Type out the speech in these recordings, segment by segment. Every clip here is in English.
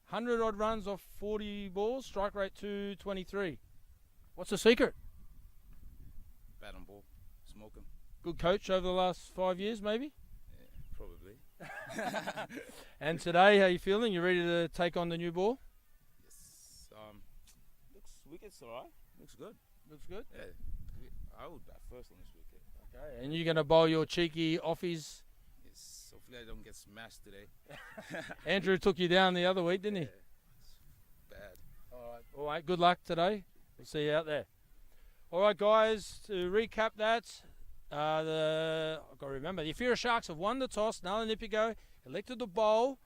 100 odd runs off 40 balls, strike rate 223. What's the secret? Bat on ball, smoke 'em. Good coach over the last 5 years, maybe? Yeah, probably. And today, how you feeling? You ready to take on the new ball? Yes. Wicket's alright. Looks good. Looks good. Yeah. I would bat first on this wicket. Okay, and you're going to bowl your cheeky offies. Yes. Hopefully I don't get smashed today. Andrew took you down the other week, didn't he? It's bad. All right. Good luck today. We'll see you out there. All right, guys. To recap that, I've got to remember the Ifira Sharks have won the toss. Nala Nipigo elected to bowl.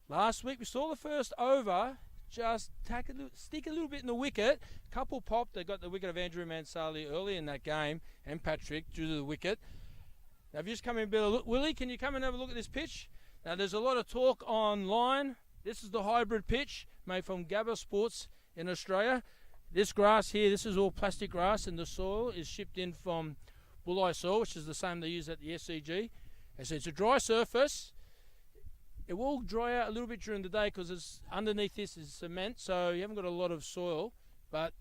Last week we saw the first over just stick a little bit in the wicket. Couple popped. They got the wicket of Andrew Mansali early in that game, and Patrick due to the wicket. Now, if you just come in a bit of look, Willie, can you come and have a look at this pitch? Now, there's a lot of talk online. This is the hybrid pitch made from Gabba Sports in Australia. This grass here, this is all plastic grass, and the soil is shipped in from Bulli soil, which is the same they use at the SCG. And so it's a dry surface. It will dry out a little bit during the day because underneath this is cement, so you haven't got a lot of soil. But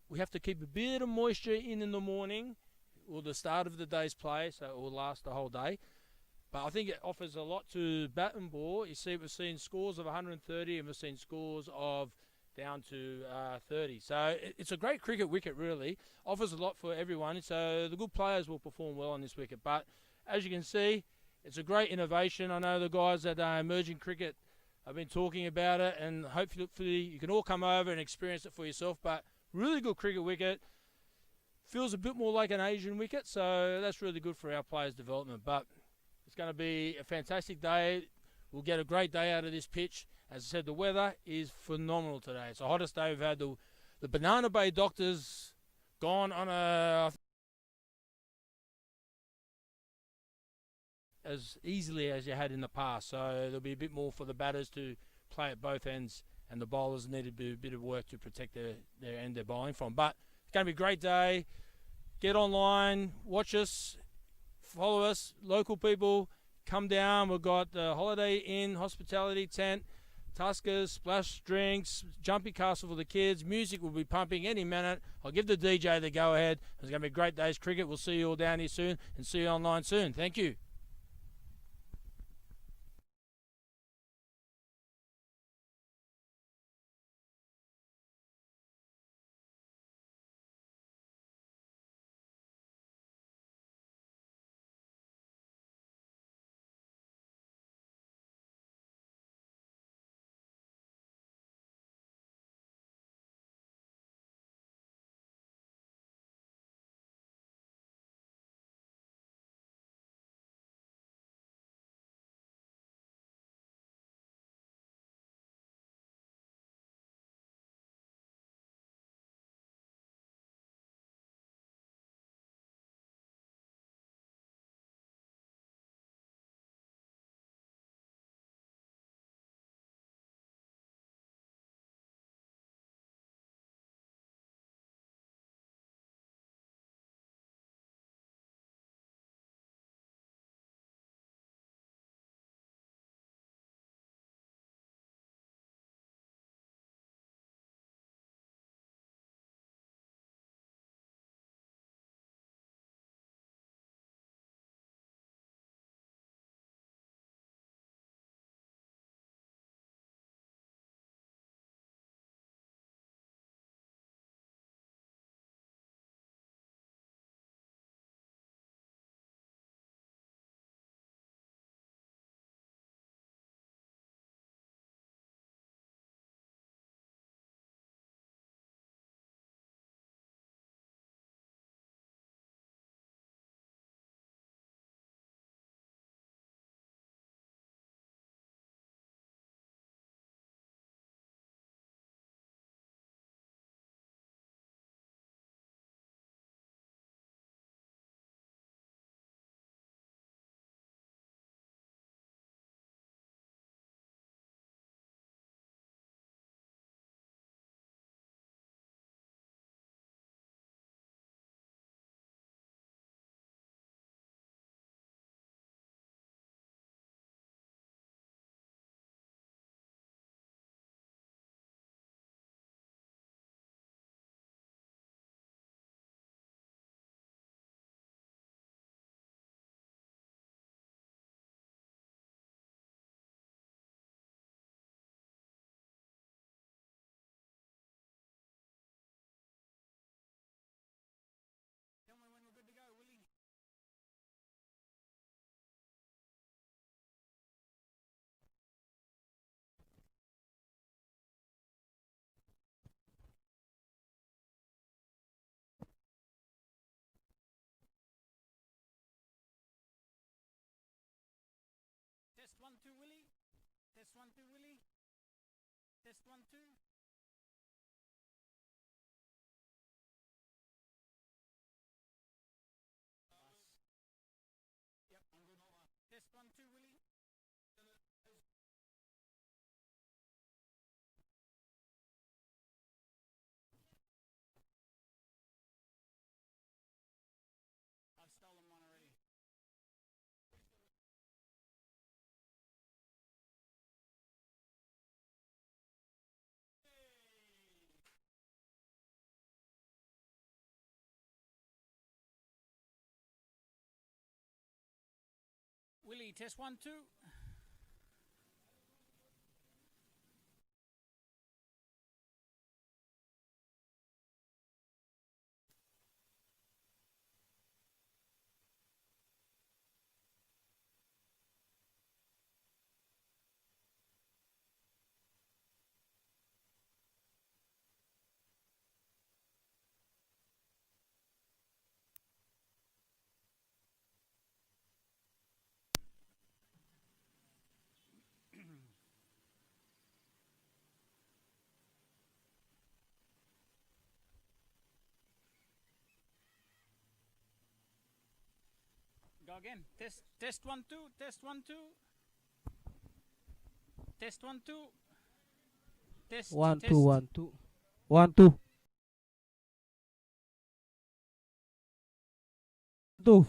we have to keep a bit of moisture in the morning or the start of the day's play, so it will last the whole day. But I think it offers a lot to bat and ball. You see, we've seen scores of 130 and we've seen scores of down to 30. So it's a great cricket wicket, really. Offers a lot for everyone. So the good players will perform well on this wicket. But as you can see, it's a great innovation. I know the guys at Emerging Cricket have been talking about it, and hopefully you can all come over and experience it for yourself. But really good cricket wicket. Feels a bit more like an Asian wicket, so that's really good for our players' development. But it's going to be a fantastic day. We'll get a great day out of this pitch. As I said, the weather is phenomenal today. It's the hottest day we've had. The Banana Bay doctors gone on as easily as you had in the past. So there'll be a bit more for the batters to play at both ends, and the bowlers need to do a bit of work to protect their end they're bowling from. But it's going to be a great day. Get online, watch us, follow us, local people. Come down. We've got the Holiday Inn hospitality tent, Tuskers, splash drinks, jumpy castle for the kids. Music will be pumping any minute. I'll give the DJ the go ahead. It's going to be a great day's cricket. We'll see you all down here soon and see you online soon. Thank you. 2, Willie. Test 1, 2, Willie. Test 1, 2. Yep, I'm good. Test 1, 2, Willie. I've stolen one already. Willie, test 1, 2. Go again. Test 1, 2. Test 1, 2. Test 1, 2. Test 1 test. 2 1 2 1 2 2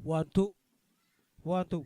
1-2. 1-2.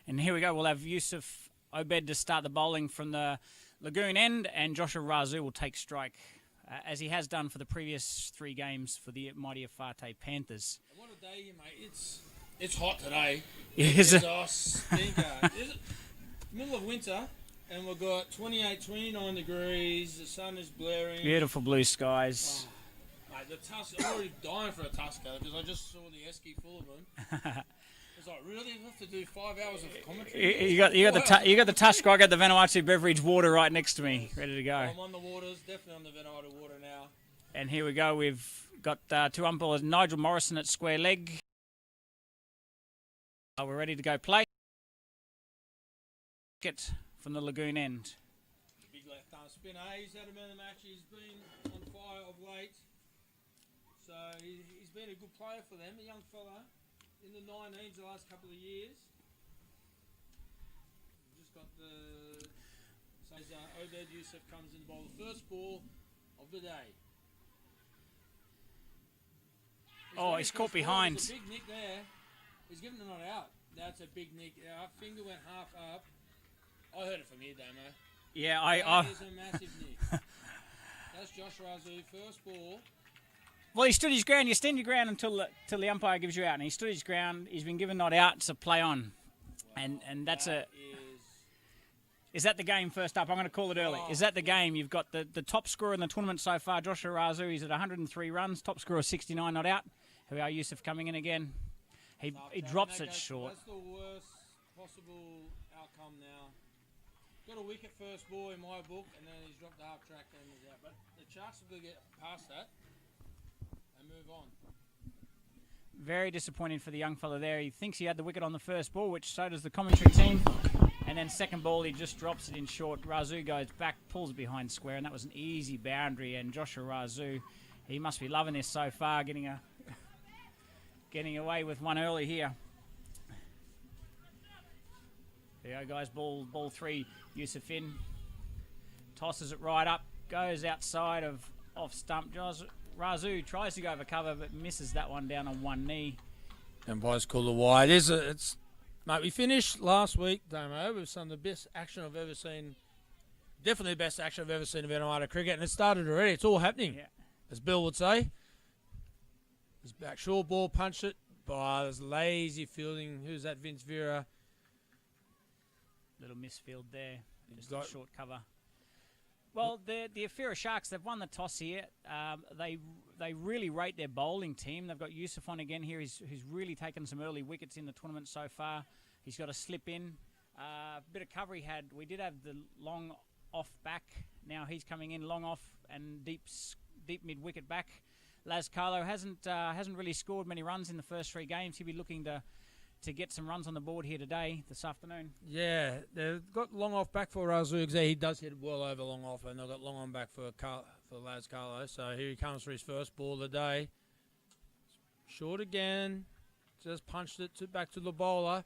And here we go. We'll have Yusuf Obed to start the bowling from the lagoon end, and Joshua Razu will take strike, as he has done for the previous 3 games for the mighty Efate Panthers. What a day, mate. It's hot today. Is It's it? a stinker. Is it middle of winter, and we've got 28, 29 degrees. The sun is blaring. Beautiful blue skies. Oh, mate, the tusk. I'm already dying for a tusker because I just saw the esky full of them. It's like, really? You have to do 5 hours of commentary? You got the Tusk. I got the Vanuatu beverage water right next to me, ready to go. I'm on the waters, definitely on the Vanuatu water now. And here we go. We've got 2 umpires, Nigel Morrison at square leg. We're ready to go play. Get from the lagoon end. Big left arm spinner. He's had a man of the match. He's been on fire of late. So he's been a good player for them, a young fella. In the 19s the last couple of years. We've just got the... Says Obed Yusuf comes in to bowl the first ball of the day. He's caught behind. There's a big nick there. He's given it not out. That's a big nick. Our finger went half up. I heard it from here, Damo. Yeah, That is a massive nick. That's Josh Razu, first ball. Well, he stood his ground. You stand your ground until the umpire gives you out, and he stood his ground. He's been given not out, so play on. Wow, and that's Is that the game first up? I'm going to call it early. Is that the game? You've got the top scorer in the tournament so far, Joshua Razu. He's at 103 runs. Top scorer 69 not out. Who are Yusuf coming in again? He drops it short. That's the worst possible outcome now. Got a wicket first ball in my book, and then he's dropped the half track and he's out. But the Sharks will get past that. Move on. Very disappointing for the young fella there. He thinks he had the wicket on the first ball, which so does the commentary team. And then second ball, he just drops it in short. Razu goes back, pulls it behind square, and that was an easy boundary. And Joshua Razu, he must be loving this so far, getting away with one early here. There you go, guys. Ball 3. Yusuf in. Tosses it right up. Goes outside of off stump. Razu tries to go over cover, but misses that one down on one knee. And boys call the wide. Mate, we finished last week, Damo, with some of the best action I've ever seen. Definitely the best action I've ever seen in Vanuatu cricket, and it started already. It's all happening, as Bill would say. His back short ball punched it by this lazy fielding. Who's that? Vince Vera. Little misfield there. Just a short cover. Well, the Ifira Sharks, they've won the toss here. They really rate their bowling team. They've got Yusuf on again here, who's really taken some early wickets in the tournament so far. He's got a slip in. Bit of cover he had. We did have the long off back. Now he's coming in long off and deep mid wicket back. Laz Carlo hasn't really scored many runs in the first 3 games. He'll be looking to get some runs on the board here today, this afternoon. Yeah, they've got long off back for Razu. He does hit well over long off, and they've got long on back for Laz Carlo. So here he comes for his first ball of the day. Short again. Just punched it back to the bowler.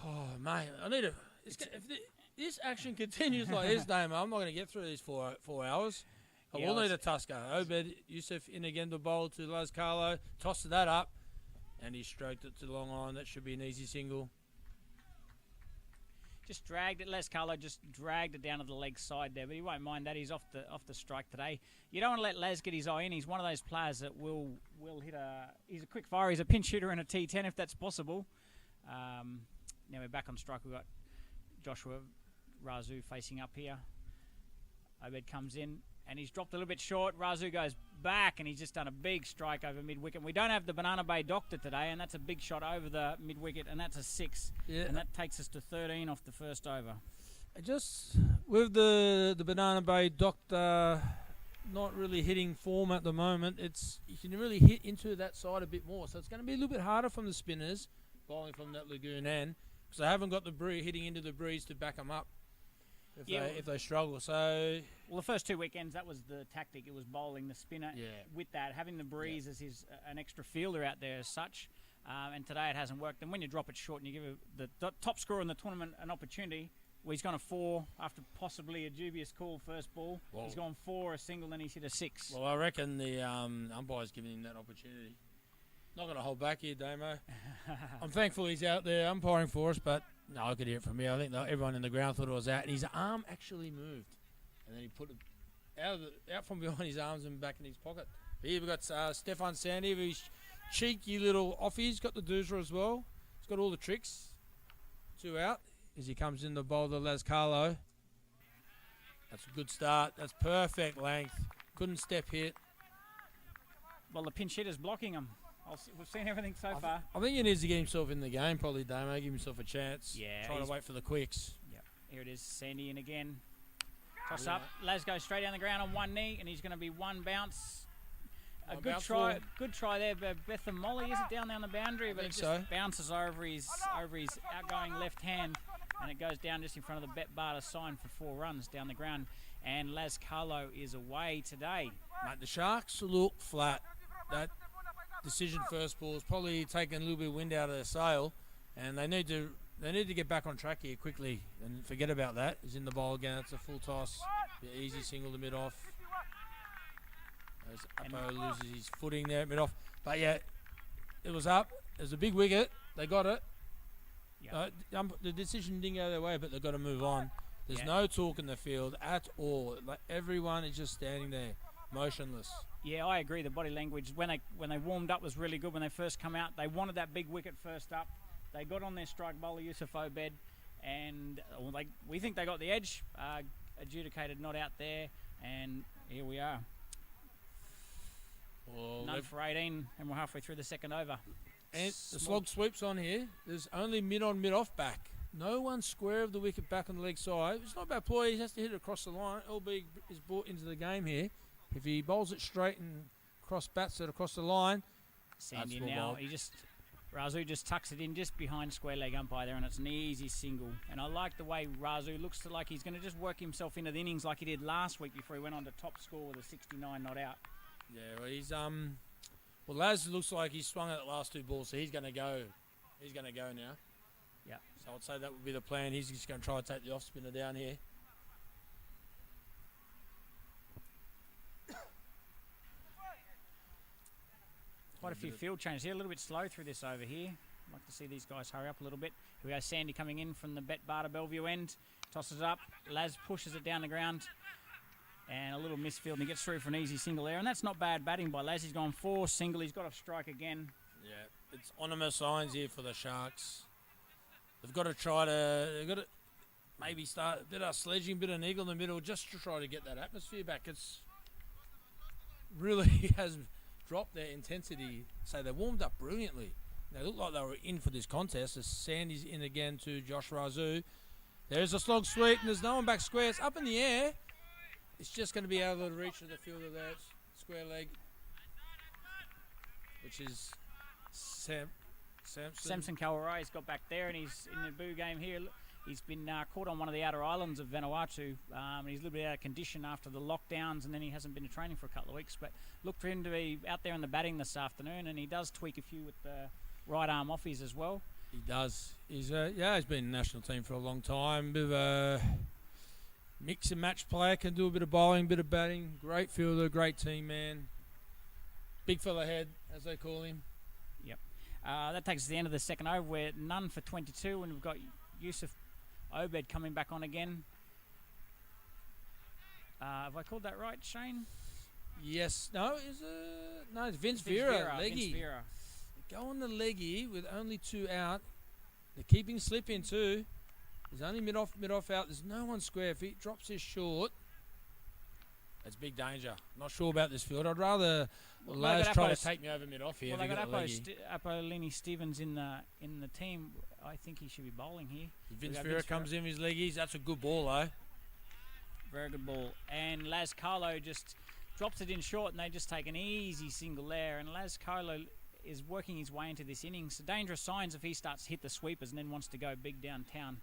Oh, mate, I need to... If this action continues like this, Damo, I'm not going to get through these 4 hours. I will need a tusker. Obed Yusuf in again to bowl to Laz Carlo. Tossed that up. And he stroked it to the long on. That should be an easy single. Just dragged it. Les Carlo just dragged it down to the leg side there, but he won't mind that. He's off the strike today. You don't want to let Les get his eye in. He's one of those players that will hit a... He's a quick fire. He's a pinch hitter and a T10 if that's possible. Now we're back on strike. We've got Joshua Razu facing up here. Obed comes in. And he's dropped a little bit short. Razu goes back, and he's just done a big strike over mid-wicket. We don't have the Banana Bay Doctor today, and that's a big shot over the mid-wicket, and that's a 6. Yeah. And that takes us to 13 off the first over. Just with the Banana Bay Doctor not really hitting form at the moment, you can really hit into that side a bit more. So it's going to be a little bit harder from the spinners bowling from that Lagoon end, because they haven't got the hitting into the breeze to back them up if they struggle. So the first 2 weekends, that was the tactic. It was bowling the spinner with that, having the breeze as an extra fielder out there as such. And today it hasn't worked. And when you drop it short and you give the top scorer in the tournament an opportunity, well, he's gone a 4 after possibly a dubious call first ball. Well, he's gone 4, a single, then he's hit a 6. Well, I reckon the umpire's giving him that opportunity. Not going to hold back here, Damo. I'm thankful he's out there umpiring for us, but no, I could hear it from here. I think everyone in the ground thought it was out, and his arm actually moved, and then he put it out from behind his arms and back in his pocket. But here we've got Stefan Sandy with his cheeky little offie. He's got the doozer as well. He's got all the tricks. 2 out as he comes in the bowl to Las Carlo. That's a good start. That's perfect length. Couldn't step hit. Well, the pinch hitter's blocking him. We've seen everything so far. I think he needs to get himself in the game, probably, Damo. Give himself a chance. Yeah. Trying to wait for the quicks. Yep. Here it is, Sandy in again. Toss up. Laz goes straight down the ground on one knee, and he's going to be one bounce. A good try. Good try there, but Bethan Molly isn't down there on the boundary, but it just bounces over his outgoing left hand, and it goes down just in front of the Bet Barter sign for 4 runs down the ground. And Las Carlo is away today. Mate, the Sharks look flat. That decision first ball is probably taking a little bit of wind out of their sail, and they need to get back on track here quickly and forget about that. He's in the bowl again. It's a full toss. The easy single to mid off. As Uppo loses his footing there at mid off. But yeah, it was up. It was a big wicket. They got it. Yep. The decision didn't go their way, but they've got to move on. There's no talk in the field at all. Like, everyone is just standing there, motionless. Yeah, I agree. The body language when they warmed up was really good. When they first come out, they wanted that big wicket first up. They got on their strike bowler, Yusuf Obed, and we think they got the edge. Adjudicated not out there, and here we are. Well, none for 18, and we're halfway through the second over. And the slog sweeps on here. There's only mid on, mid off back. No one square of the wicket back on the leg side. It's not about Ploy. He has to hit it across the line. LB is brought into the game here. If he bowls it straight and bats it across the line, Sandy now, Razu just tucks it in just behind square leg umpire there, and it's an easy single. And I like the way Razu looks like he's going to just work himself into the innings like he did last week before he went on to top score with a 69 not out. Yeah, well, he's well, Laz looks like he's swung at the last 2 balls, so he's going to go. He's going to go now. Yeah. So I'd say that would be the plan. He's just going to try to take the off spinner down here. Quite a few field changes here. A little bit slow through this over here. I'd like to see these guys hurry up a little bit. Here we go. Sandy coming in from the Bet Barter Bellevue end. Tosses it up. Laz pushes it down the ground. And a little misfield, and he gets through for an easy single there. And that's not bad batting by Laz. He's gone 4 single. He's got a strike again. Yeah, it's ominous signs here for the Sharks. They've got to maybe start a bit of sledging, a bit of an eagle in the middle, just to try to get that atmosphere back. It's really has dropped their intensity. So they warmed up brilliantly. They looked like they were in for this contest. As Sandy's in again to Josh Razu. There's a slog sweep, and there's no one back square. It's up in the air. It's just going to be out of the reach of the fielder there. It's square leg, which is Samson Kawarai has got back there, and he's in the boo game here. He's been caught on one of the outer islands of Vanuatu, and he's a little bit out of condition after the lockdowns, and then he hasn't been to training for a couple of weeks. But look for him to be out there in the batting this afternoon, and he does tweak a few with the right arm offies as well. He does. He's been in the national team for a long time. Bit of a mix and match player, can do a bit of bowling, bit of batting. Great fielder, great team man. Big fella head, as they call him. Yep. That takes us to the end of the second over. We're none for 22, and we've got Yusuf Obed coming back on again. Have I called that right, Shane? Yes. No, it's Vince Vera. Leggy. Vince Vera. Go on the leggy with only 2 out. They're keeping slip in too. There's only mid off out. There's no one square. If he drops this short, It's big danger. Not sure about this field. I'd rather Well, Laz they got try to Apos- take me over mid-off here. Well, if they he got got a leggy. Apollini Stevens in the team. I think he should be bowling here. Vince got Vera Vince comes in with his leggies. That's a good ball, though. Very good ball. And Laz Carlo just drops it in short, and they just take an easy single there. And Laz Carlo is working his way into this innings. Dangerous signs if he starts to hit the sweepers and then wants to go big downtown.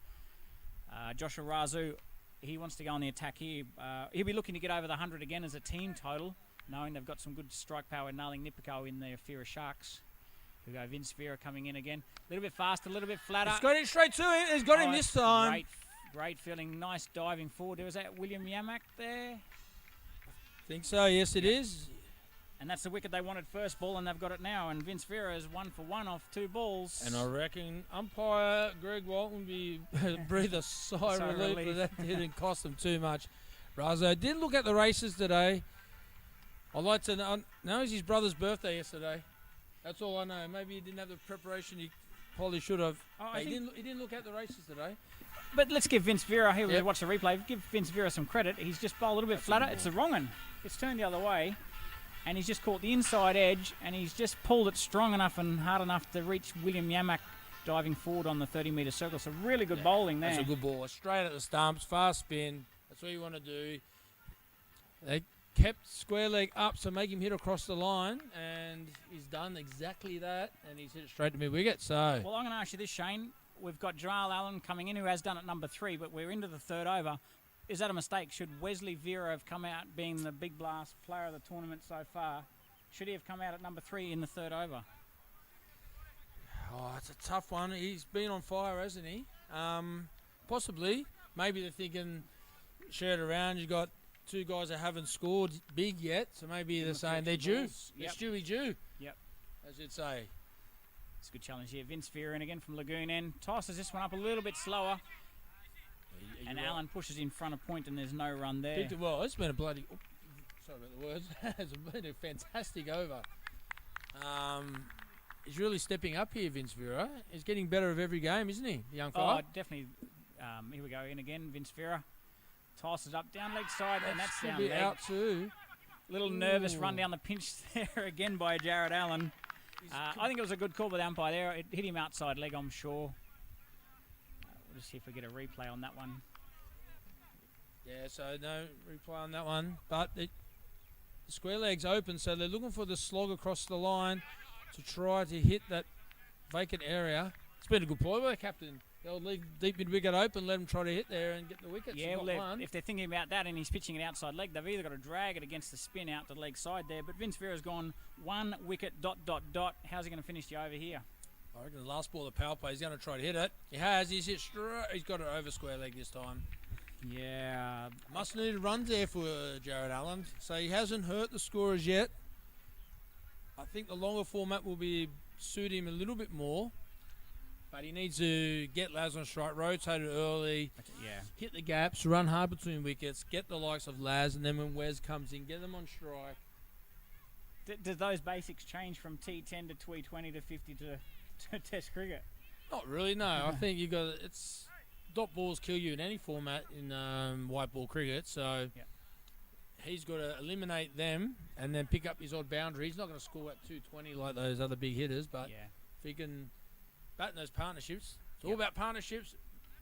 Joshua Razu, he wants to go on the attack here. He'll be looking to get over the 100 again as a team total, knowing they've got some good strike power, nailing Nipiko in the Ifira Sharks. We go Vince Vera coming in again. A little bit faster, a little bit flatter. He's got it straight to him. He's got him this time. Great feeling. Nice diving forward. Was that William Yamak there? Think so. Yes, it is. And that's the wicket they wanted first ball, and they've got it now. And Vince Vera is 1 for 1 off 2 balls. And I reckon umpire Greg Walton be breathe a sigh of relief, but that didn't cost them too much. Razo did look at the races today. I'd like to know it was his brother's birthday yesterday. That's all I know. Maybe he didn't have the preparation he probably should have. He didn't look at the races today. But let's give Vince Vera, here we watch the replay, give Vince Vera some credit. He's just bowled a little bit flatter. It's the wrong one. It's turned the other way. And he's just caught the inside edge, and he's just pulled it strong enough and hard enough to reach William Yamak diving forward on the 30-metre circle. So really good bowling there. That's a good ball. Straight at the stumps, fast spin. That's what you want to do. They kept square leg up, so make him hit across the line, and he's done exactly that, and he's hit it straight to mid-wicket. So, well, I'm going to ask you this, Shane. We've got Jamal Allen coming in, who has done it number 3, but we're into the third over. Is that a mistake? Should Wesley Vera have come out being the big blast player of the tournament so far? Should he have come out at number 3 in the third over? Oh, it's a tough one. He's been on fire, hasn't he? Possibly. Maybe they're thinking, share it around. You've got 2 guys that haven't scored big yet, so maybe they're saying they're due. It's Stewie due. Yep. As you'd say. It's a good challenge here. Vince Vera in again from Lagoon End. Tosses this one up a little bit slower. And Allen pushes in front of point, and there's no run there. Well, it's been a bloody... sorry about the words. It's been a fantastic over. He's really stepping up here, Vince Vera. He's getting better of every game, isn't he, the young fella? Oh, definitely. Here we go, in again, Vince Vera. Tosses up, down leg side, and that's down leg. Out too. Little nervous run down the pinch there again by Jared Allen. I think it was a good call by the umpire there. It hit him outside leg, I'm sure. We'll just see if we get a replay on that one. Yeah, so no replay on that one. But the square leg's open, so they're looking for the slog across the line to try to hit that vacant area. It's been a good ploy by the captain. They'll leave deep mid-wicket open, let him try to hit there and get the wickets. Yeah, well, if they're thinking about that and he's pitching it outside leg, they've either got to drag it against the spin out to the leg side there. But Vince Vera's gone 1 wicket, ... How's he going to finish the over here? I reckon the last ball of the power play, he's going to try to hit it. He has. He's hit straight. He's got it over square leg this time. Yeah. Must need runs there for Jared Allen. So he hasn't hurt the scorers yet. I think the longer format will suit him a little bit more. But he needs to get Laz on strike, rotate it early, hit the gaps, run hard between wickets, get the likes of Laz, and then when Wes comes in, get them on strike. Do those basics change from T10 to T20 to 50 to Test cricket? Not really, no. I think you got it's dot balls kill you in any format in white ball cricket, so he's got to eliminate them and then pick up his odd boundary. He's not going to score at 220 like those other big hitters, but if he can bat in those partnerships, it's all about partnerships.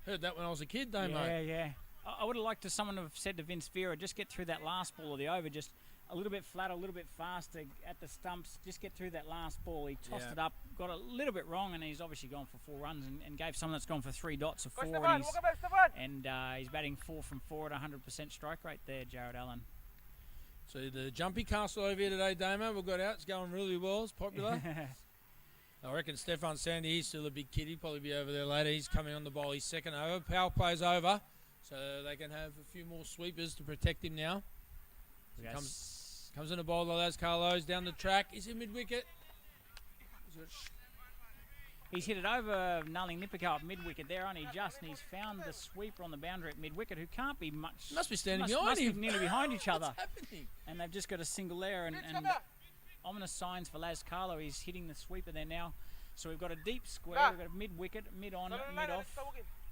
Heard that when I was a kid, though, mate. Yeah. I would have liked someone to have said to Vince Vera, just get through that last ball of the over, just a little bit flatter, a little bit faster at the stumps, just get through that last ball. He tossed it up, got a little bit wrong, and he's obviously gone for 4 runs and gave someone that's gone for 3 dots a 4. And he's batting 4 from 4 at 100% strike rate there, Jared Allen. So the jumpy castle over here today, Damo, we've got out. It's going really well. It's popular. I reckon Stefan Sandy, he's still a big kid. He'll probably be over there later. He's coming on the bowl. He's second over. Power play's over. So they can have a few more sweepers to protect him now. Comes in the bowl, Laz Carlos down the track. He's in mid-wicket. He's hit it over Nulling Nipiko at mid-wicket there, only just, and he's found the sweeper on the boundary at mid-wicket, who can't be much... Must be standing behind him. Must be nearly behind each other. What's happening? And they've just got a single there, and ominous signs for Laz Carlo. He's hitting the sweeper there now. So we've got a deep square, we've got a mid-wicket, mid-on, mid-off,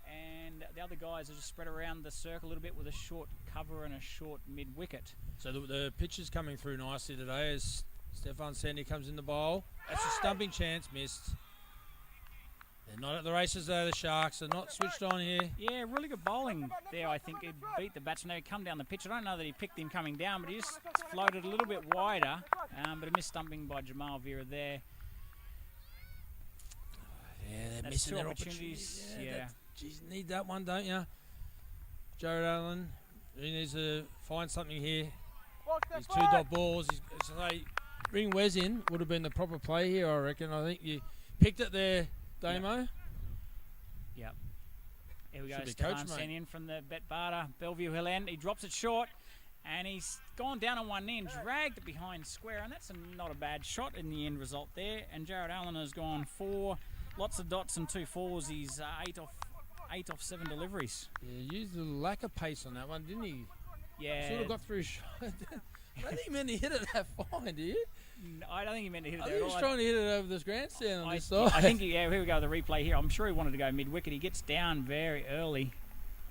and the other guys are just spread around the circle a little bit with a short cover and a short mid-wicket. So the pitch is coming through nicely today as Stefan Sandy comes in the bowl. That's a stumping chance missed. They're not at the races though, the Sharks. They're not switched on here. Yeah, really good bowling there, I think. He beat the batsman. He come down the pitch. I don't know that he picked him coming down, but he just floated a little bit wider. But a missed stumping by Jamal Vera there. Yeah, they're That's missing two their opportunities. Yeah. Geez, need that one, don't you? Jared Allen, he needs to find something here. These 2 dot balls. So they bring Wes in would have been the proper play here, I reckon. I think you picked it there, Damo. Yep. Here we go. Should be Stefan coach, mate. Sandy in from the Betbarter, Bellevue Hill end. He drops it short, and he's gone down on one knee and dragged it behind square, and that's not a bad shot in the end result there. And Jared Allen has gone 4, lots of dots and 2 fours. He's 8 off 7 deliveries. Yeah, used a lack of pace on that one, didn't he? Yeah. Sort of got through his shot. I don't think he meant to hit it that fine, do you? I don't think he meant to hit it I there think at he all. was trying to hit it over this grandstand on this side. I think, yeah, here we go, the replay here. I'm sure he wanted to go mid-wicket. He gets down very early,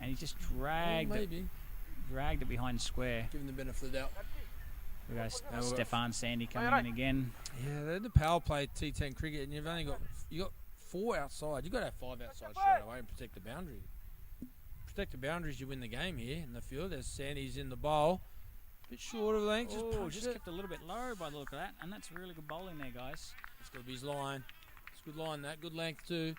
and he just dragged it behind square. Give him the benefit of the doubt. Here we go, Stefan Sandy coming in again. Yeah, they're in the power play T10 cricket, and you've only got 4 outside. You've got to have 5 outside straight away and protect the boundary. Protect the boundaries, you win the game here in the field. There's Sandy's in the bowl. Bit short of length, Just kept a little bit low by the look of that, and that's really good bowling there, guys. It's got to be his line. It's good line, that. Good length too.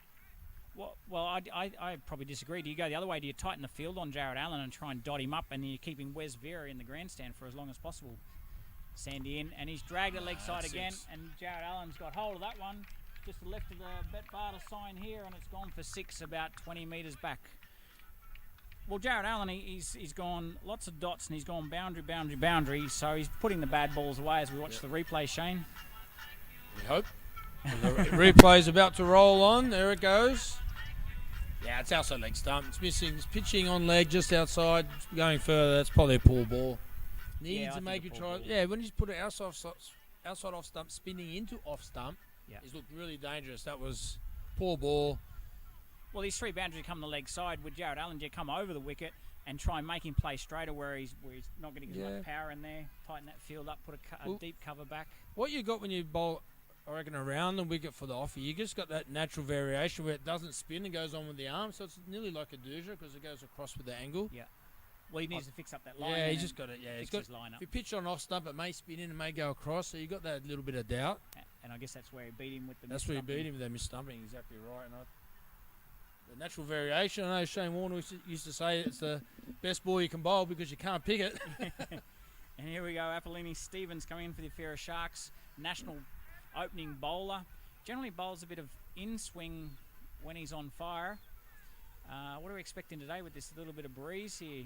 Well, I probably disagree. Do you go the other way? Do you tighten the field on Jared Allen and try and dot him up, and then you're keeping Wes Vera in the grandstand for as long as possible? Sandy in, and he's dragged it leg side again, and Jared Allen's got hold of that one. Just to the left of the Betbarter sign here, and it's gone for 6, about 20 metres back. Well, Jared Allen, he's gone lots of dots, and he's gone boundary, so he's putting the bad balls away as we watch the replay, Shane. We hope. The replay's about to roll on. There it goes. Yeah, it's outside leg stump. It's missing. It's pitching on leg just outside. It's going further. That's probably a poor ball. Needs to make you try. Ball. Yeah, when you put it outside off stump, spinning into off stump, it's looked really dangerous. That was poor ball. Well, these 3 boundaries come the leg side with Jared Allen. You come over the wicket and try and make him play straighter where he's not getting as much power in there. Tighten that field up, put a deep cover back. What you got when you bowl, I reckon, around the wicket for the offer, you just got that natural variation where it doesn't spin and goes on with the arm, so it's nearly like a doosha because it goes across with the angle. Yeah. Well, he needs to fix up that line. Yeah, he's just got it. Yeah, he's got his line up. If you pitch on off stump, it may spin in and may go across, so you got that little bit of doubt. And I guess that's where he beat him with the. That's where he beat him with that mis-stumping. Exactly right. And the natural variation. I know Shane Warner used to say it's the best ball you can bowl because you can't pick it. And here we go. Apollini Stevens coming in for the Ifira Sharks. National opening bowler. Generally bowls a bit of in-swing when he's on fire. What are we expecting today with this little bit of breeze here?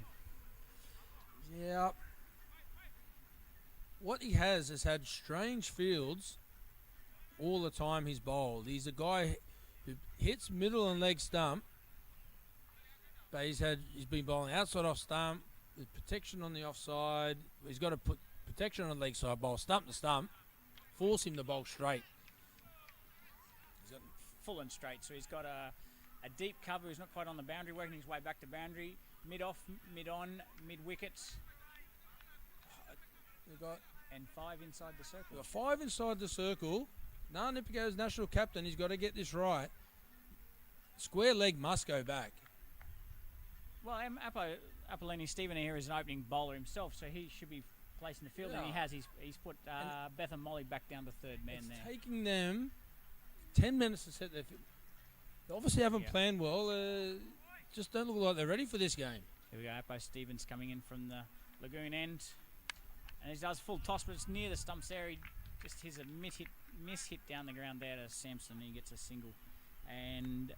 Yeah. What he has had strange fields all the time he's bowled. He's a guy who hits middle and leg stump, but he's been bowling outside off stump with protection on the offside. He's got to put protection on the leg side, bowl stump to stump, force him to bowl straight. He's got full and straight, so he's got a deep cover. He's not quite on the boundary, working his way back to boundary. Mid-off, mid-on, mid-wickets. And 5 inside the circle. We've got 5 inside the circle. Nana Nipigo's national captain. He's got to get this right. Square leg must go back. Well, Apollini Stephen here is an opening bowler himself, so he should be placing the field, and he has. He's put Beth and Molly back down to third man there. It's taking them 10 minutes to set their field. They obviously haven't planned well. Just don't look like they're ready for this game. Here we go. Apo Stevens coming in from the lagoon end. And he does full toss, but it's near the stumps there. He just hits a miss hit down the ground there to Sampson. He gets a single. And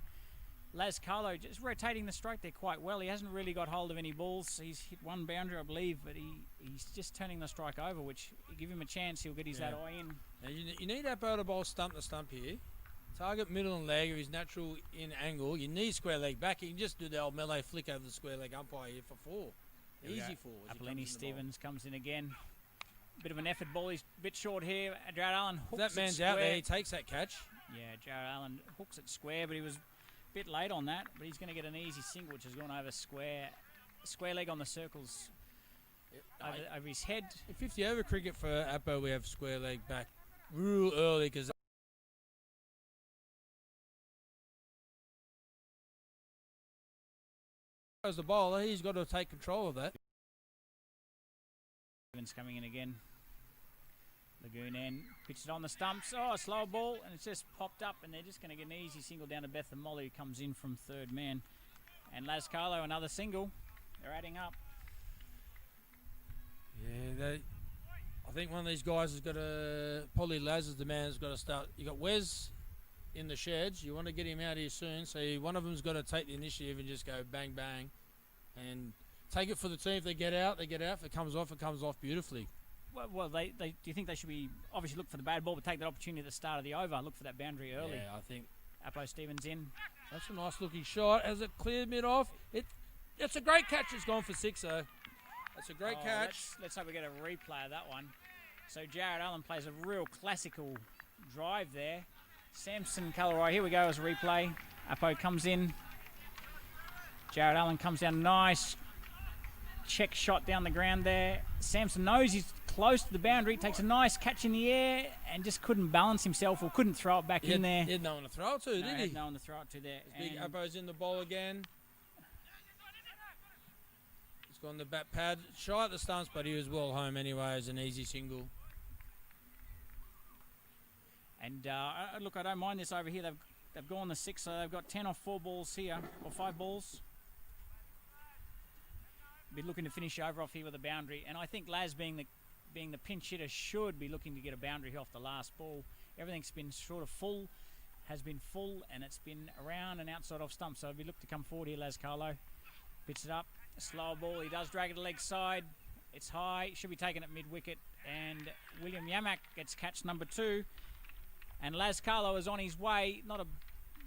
Laz Carlo just rotating the strike there quite well. He hasn't really got hold of any balls. He's hit 1 boundary, I believe, but he's just turning the strike over, which give him a chance. He'll get his that eye in. Now you need Apo to bowl stump to stump here. Target middle and leg of his natural in angle. You need square leg back. You can just do the old melee flick over the square leg umpire here for 4. Easy 4. Apollini Stevens comes in again. Bit of an effort ball. He's a bit short here. Jared Allen hooks that man's it square. out there. He takes that catch. Yeah, Jared Allen hooks it square, but he was Bit late on that, but he's going to get an easy single, which has gone over square leg on the circles over his head. In 50 over cricket for Apo, we have square leg back real early because as the bowler, he's got to take control of that. Evans coming in again. Lagoon end, pitched it on the stumps. Oh, a slow ball, and it's just popped up, and they're just going to get an easy single down to Beth and Molly, who comes in from third man. And Las Carlo, another single. They're adding up. Yeah, I think one of these guys has got to, probably Laz is the man has got to start. You got Wes in the sheds. You want to get him out here soon, so one of them's got to take the initiative and just go bang, bang, and take it for the team. If they get out, they get out. If it comes off beautifully. Well, do you think they should be obviously look for the bad ball, but take that opportunity at the start of the over, look for that boundary early? Yeah, I think Apo Stevens in. That's a nice looking shot. Has it cleared mid off? It's a great catch. It's gone for 6 though. That's a great catch. Let's hope we get a replay of that one. So Jared Allen plays a real classical drive there. Samson Calorai, here we go as a replay. Apo comes in. Jared Allen comes down, nice check shot down the ground there. Samson knows he's close to the boundary, takes a nice catch in the air and just couldn't balance himself or couldn't throw it back in there. He had no one to throw it to, did he? Had no one to throw it to there. Big Apo's in the bowl again. He's gone the bat pad. Shy at the stumps, but he was well home anyway as an easy single. And look, I don't mind this over here. They've gone the 6, so they've got 10 off 4 balls here, or 5 balls. Be looking to finish over off here with a boundary, and I think Laz being the pinch hitter should be looking to get a boundary off the last ball. Everything's been sort of full, and it's been around and outside off stump, so we look to come forward here. Laz Carlo pitches it up, a slow ball, he does drag it to leg side, it's high, should be taken at mid wicket, and William Yamak gets catch number 2, and Laz Carlo is on his way.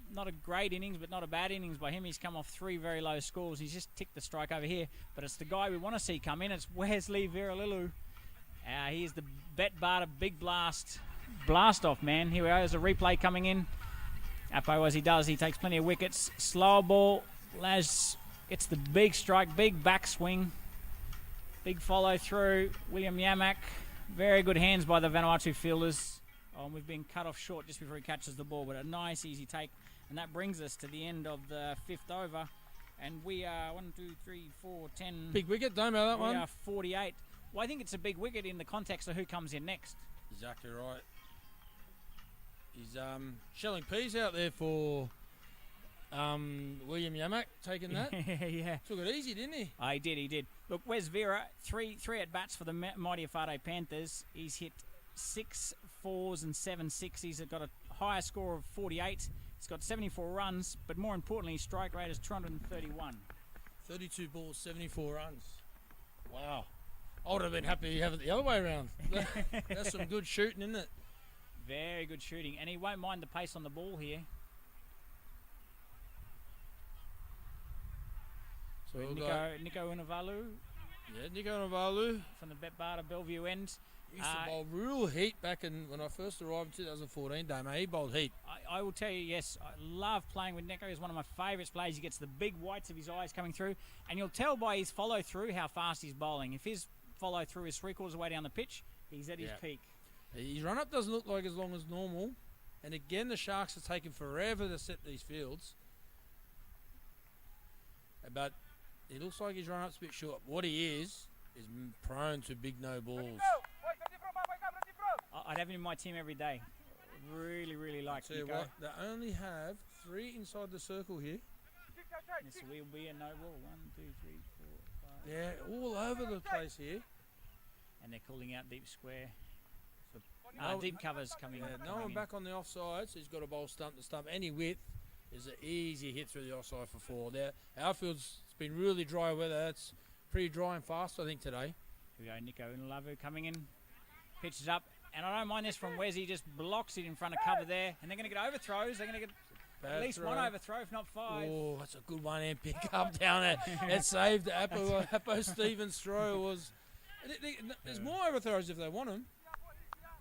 Not a great innings, but not a bad innings by him. He's come off 3 very low scores. He's just ticked the strike over here, but it's the guy we want to see come in. It's Wesley Viralilu. Here's the Bet Barter big blast off, man. Here we go. There's a replay coming in. Apo, as he does, he takes plenty of wickets. Slow ball. Laz gets the big strike, big backswing, big follow through. William Yamak, very good hands by the Vanuatu fielders. Oh, and we've been cut off short just before he catches the ball, but a nice easy take. And that brings us to the end of the 5th over. And we are 1, 2, 3, 4, 10. Big wicket, don't know that one. We are 48. Well, I think it's a big wicket in the context of who comes in next. Exactly right. He's shelling peas out there for William Yamak, taking that. Yeah. Took it easy, didn't he? He did. Look, Wes Vera, three at bats for the mighty Efate Panthers. He's hit 6 4s and 7 6s. He's got a higher score of 48. He's got 74 runs, but more importantly, his strike rate is 231. 32 balls, 74 runs. Wow. I would have been happy to have it the other way around. That's some good shooting, isn't it? Very good shooting, and he won't mind the pace on the ball here. So Nico Unavalu. Yeah, Nico Unavalu. From the Betbarter Bellevue end. He used to bowl real heat back when I first arrived in 2014, Damo. He bowled heat. I will tell you, yes, I love playing with Nico. He's one of my favourite players. He gets the big whites of his eyes coming through, and you'll tell by his follow-through how fast he's bowling. If his follow-through is 3/4 of the way down the pitch, he's at his peak. His run-up doesn't look like as long as normal, and again, the Sharks are taking forever to set these fields. But it looks like his run-up's a bit short. What he is prone to big no balls. I'd have him in my team every day. Really, really like Nico. What, they only have 3 inside the circle here. This will be a no ball. 1, 2, 3, 4, 5. Yeah, all over the place here. And they're calling out deep square. Deep covers coming in. No one back on the offside, so he's got a bowl stump to stump. Any width is an easy hit through the offside for 4. Our field's been really dry weather. It's pretty dry and fast, I think, today. Here we go, Nico Unalavu coming in. Pitches up. And I don't mind this from Wes. He just blocks it in front of cover there. And they're going to get overthrows. They're going to get at least one overthrow, if not 5. Oh, that's a good one. And pick up down there. It saved Apo Stevens' throw. There's more overthrows if they want them.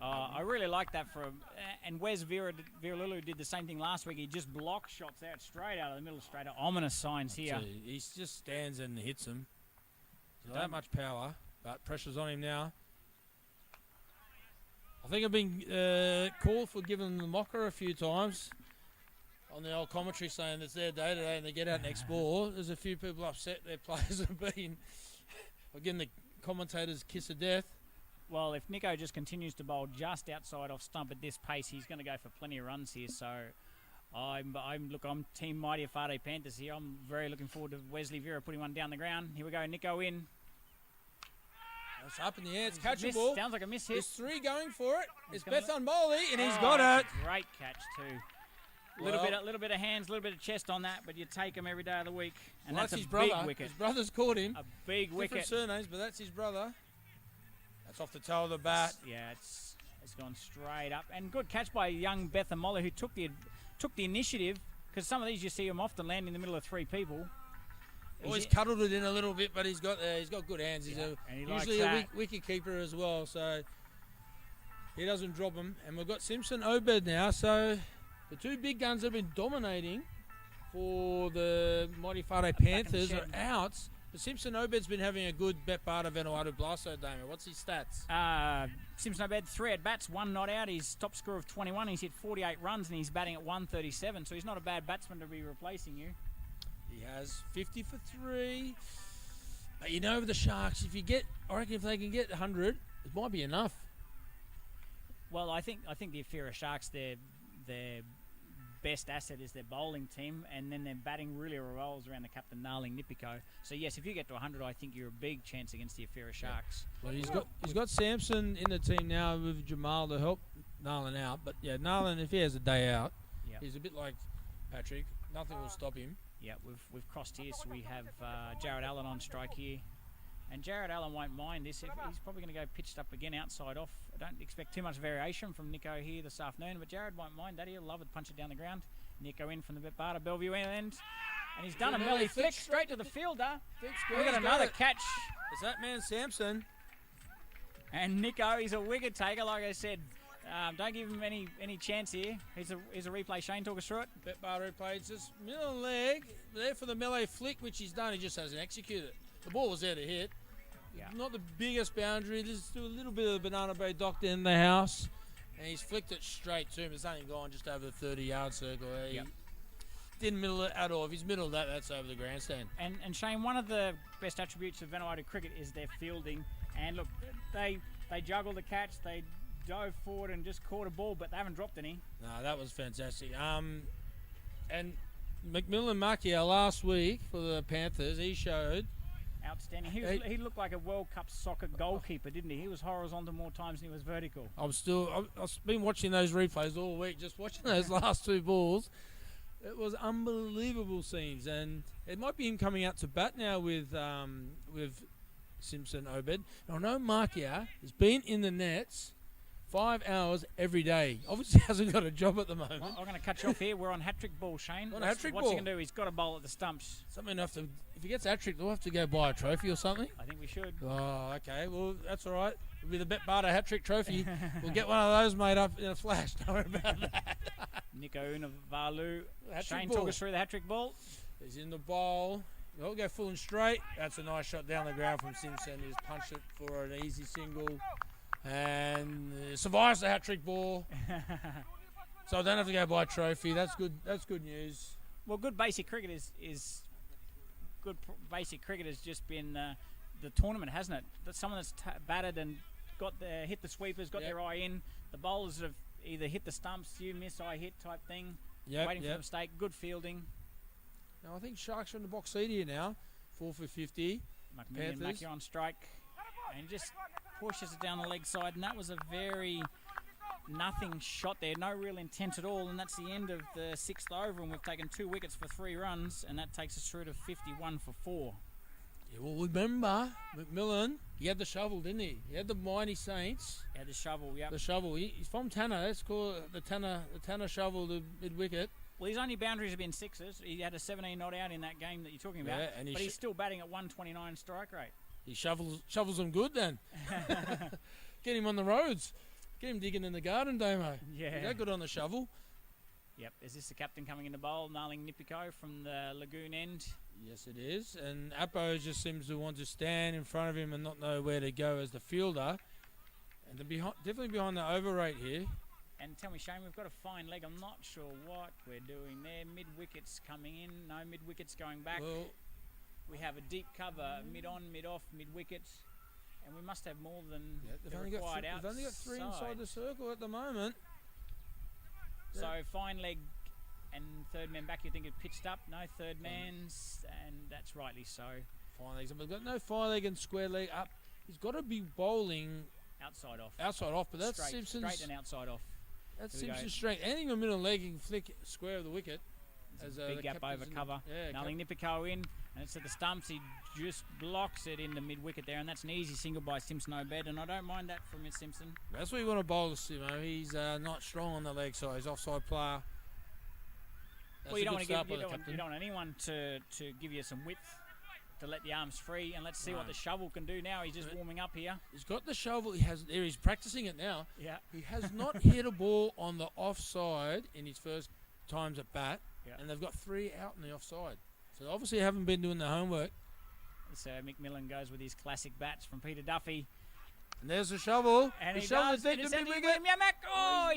I really like that from, and Wes Viralulu did the same thing last week. He just blocked shots out straight out of the middle straight. Ominous signs here. He just stands and hits them. Not that much power, but pressure's on him now. I think I've been called for giving the mocker a few times on the old commentary, saying it's their day today and they get out next ball. There's a few people upset their players have been. Or giving the commentators kiss of death. Well, if Nico just continues to bowl just outside off stump at this pace, he's going to go for plenty of runs here. So, I'm Team Mighty Efate Panthers here. I'm very looking forward to Wesley Vera putting one down the ground. Here we go, Nico in. It's up in the air. It's catchable. Sounds like a miss hit. There's three going for it. It's Bethan Bowley, and he's got it. Great catch too. Little bit of hands, a little bit of chest on that, but you take him every day of the week. And that's his a brother. Big wicket. His brother's caught him. A big wicket. Different surnames, but that's his brother. That's off the toe of the bat. Yeah, it's gone straight up. And good catch by young Bethan Moller, who took the initiative, because some of these you see him often land in the middle of three people. He's cuddled it in a little bit, but he's got good hands. He's usually a wicket keeper as well, so he doesn't drop them. And we've got Simpson Obed now, so the two big guns that have been dominating for the Mighty Efate Panthers are out. But Simpson Obed's been having a good Bet-Barter Vanuatu Blasto, Damien. What's his stats? Simpson Obed, 3 at-bats, 1 not out. His top score of 21. He's hit 48 runs, and he's batting at 137, so he's not a bad batsman to be replacing you. He has 50 for 3. But you know, with the Sharks, I reckon if they can get 100, it might be enough. Well, I think the Ifira Sharks, their best asset is their bowling team, and then their batting really revolves around the captain Narling Nipiko. So yes, if you get to 100, I think you're a big chance against the Ifira Sharks. Well, he's got Samson in the team now with Jamal to help Narling out. But yeah, Narling, if he has a day out, he's a bit like Patrick. Nothing will stop him. Yeah, we've crossed here, so we have Jared Allen on strike here. And Jared Allen won't mind this. He's probably going to go pitched up again outside off. I don't expect too much variation from Nico here this afternoon, but Jared won't mind that. He'll love it, punch it down the ground. Nico in from the Bet-Barter Bellevue end. And he's done a melee flick straight to the fielder. We got another catch. It's that man Samson. And Nico, he's a wicket taker, like I said. Don't give him any chance here. Here's a replay. Shane, talk us through it. Bet-Barter replay. It's just middle leg. There for the melee flick, which he's done. He just hasn't executed it. The ball was there to hit. Yeah. Not the biggest boundary. There's still a little bit of the Banana Bay Doctor in the house. And he's flicked it straight to him. It's only gone just over the 30-yard circle. He didn't middle it at all. If he's middled that's over the grandstand. And Shane, one of the best attributes of Vanuatu cricket is their fielding. And look, they juggled the catch. They dove forward and just caught a ball, but they haven't dropped any. No, that was fantastic. And McMillan Makia last week for the Panthers, he showed outstanding. He looked like a World Cup soccer goalkeeper, didn't he? He was horizontal more times than he was vertical. I've been watching those replays all week, just watching those last two balls. It was unbelievable scenes, and it might be him coming out to bat now with Simpson Obed. I know Makia has been in the nets 5 hours every day. Obviously hasn't got a job at the moment. I'm going to cut you off here. We're on hat-trick ball, Shane. What's he going to do? He's got to bowl at the stumps. If he gets hat-trick, we'll have to go buy a trophy or something. I think we should. Oh, okay. Well, that's all right. It'll be the Bet-Barter hat-trick trophy. We'll get one of those made up in a flash. Don't worry about that. Nico Unavalu. Shane, ball. talk us through the hat-trick ball. He's in the bowl. We'll go full and straight. That's a nice shot down the ground from Simpson. He's punched it for an easy single. And survives the hat-trick ball. So I don't have to go buy a trophy. That's good. That's good news. Well, good basic cricket is good. Basic cricket has just been the tournament, hasn't it? That's someone that's batted and hit the sweepers, got their eye in. The bowlers have either hit the stumps, you miss, I hit type thing. Waiting for the mistake. Good fielding. Now I think Sharks are in the box seat here now. 4 for 50. Panthers. Mackey on strike, and just pushes it down the leg side, and that was a very nothing shot there, no real intent at all, and that's the end of the 6th over, and we've taken 2 wickets for 3 runs, and that takes us through to 51 for 4. Yeah, well, remember, McMillan, he had the shovel, didn't he? He had the Mighty Saints. He had the shovel, yeah. The shovel. He's from Tanner. Let's call it the Tanner shovel, the mid-wicket. Well, his only boundaries have been 6s. He had a 17 not out in that game that you're talking about, but he's still batting at 129 strike rate. He shovels them good then. Get him on the roads. Get him digging in the garden, Damo. Yeah. Go good on the shovel. Yep. Is this the captain coming in the bowl, nailing Nipico from the lagoon end? Yes, it is. And Apo just seems to want to stand in front of him and not know where to go as the fielder. And they're definitely behind the over rate here. And tell me, Shane, we've got a fine leg. I'm not sure what we're doing there. Mid-wickets coming in. No, mid-wickets going back. Well, we have a deep cover, mid-on, mid-off, mid-wickets. And we must have more than they've the only required got they've only got three inside outside. the circle at the moment. So fine leg and third man back, you think it pitched up? No, third man's, and that's rightly so. Fine legs. We've got no fine leg and square leg up. He's got to be bowling Outside off. outside off, but that's straight, Simpson's. straight and outside off. That's Here we go. Simpson's strength. Anything in the middle leg, he can flick square of the wicket. There's As, a the big gap captain's over in the- cover. Yeah, Nailing Nipico in, and it's at the stumps. He just blocks it in the mid-wicket there, and that's an easy single by Simpson Obed, and I don't mind that from Miss Simpson. That's what you want to bowl to Simo. He's not strong on the leg side. He's offside player. That's Well, you a don't good want to start give by you the don't, captain. you don't want anyone to give you some width to let the arms free, and let's see what No. the shovel can do now. He's just warming up here. He's got the shovel. He has there. He's practicing it now. Yeah. He has not hit a ball on the offside in his first times at bat, Yeah. and they've got 3 out in the offside. So obviously haven't been doing the homework. So McMillan goes with his classic bats from Peter Duffy. And there's the shovel. And the he shovel does. is deep It's to Andy mid-wicket. Yamak. Oh,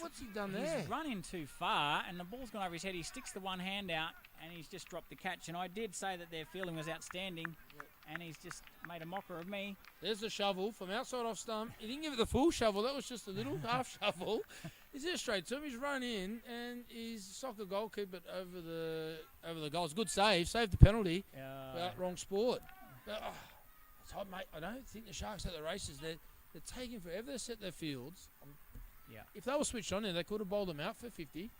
What's he done there? He's running too far, and the ball's gone over his head. He sticks the one hand out, and he's just dropped the catch. And I did say that their fielding was outstanding, and he's just made a mocker of me. There's the shovel from outside off stump. He didn't give it the full shovel. That was just a little half shovel. He's there straight to him. He's run in, and he's soccer goalkeeper over the goals. Good save. Saved the penalty. But wrong sport. But, it's hot, mate. I don't think the Sharks at the races, they're taking forever to set their fields. Yeah. If they were switched on there, they could have bowled them out for 50.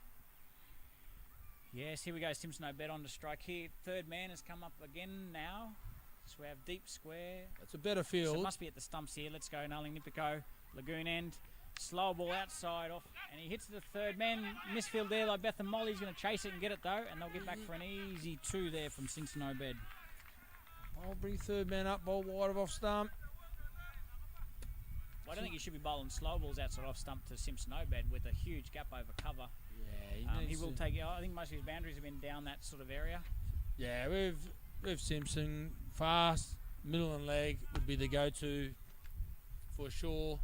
Yes, here we go. Simpson Obed on to strike here. Third man has come up again now. So we have deep square. That's a better So field. it must be at the stumps here. Let's go. Nailing Nipico. Lagoon end. Slow ball outside off. And he hits the third man. Misfield there like Bethan Molly's going to chase it and get it though. And they'll get back for an easy 2 there from Simpson Obed. I'll bring third man up, bowl wide of off stump. Well, I don't think you should be bowling slow balls outside off stump to Simpson Obed with a huge gap over cover. Yeah, He will take it. I think most of his boundaries have been down that sort of area. Yeah, we've Simpson fast, middle and leg would be the go-to for sure.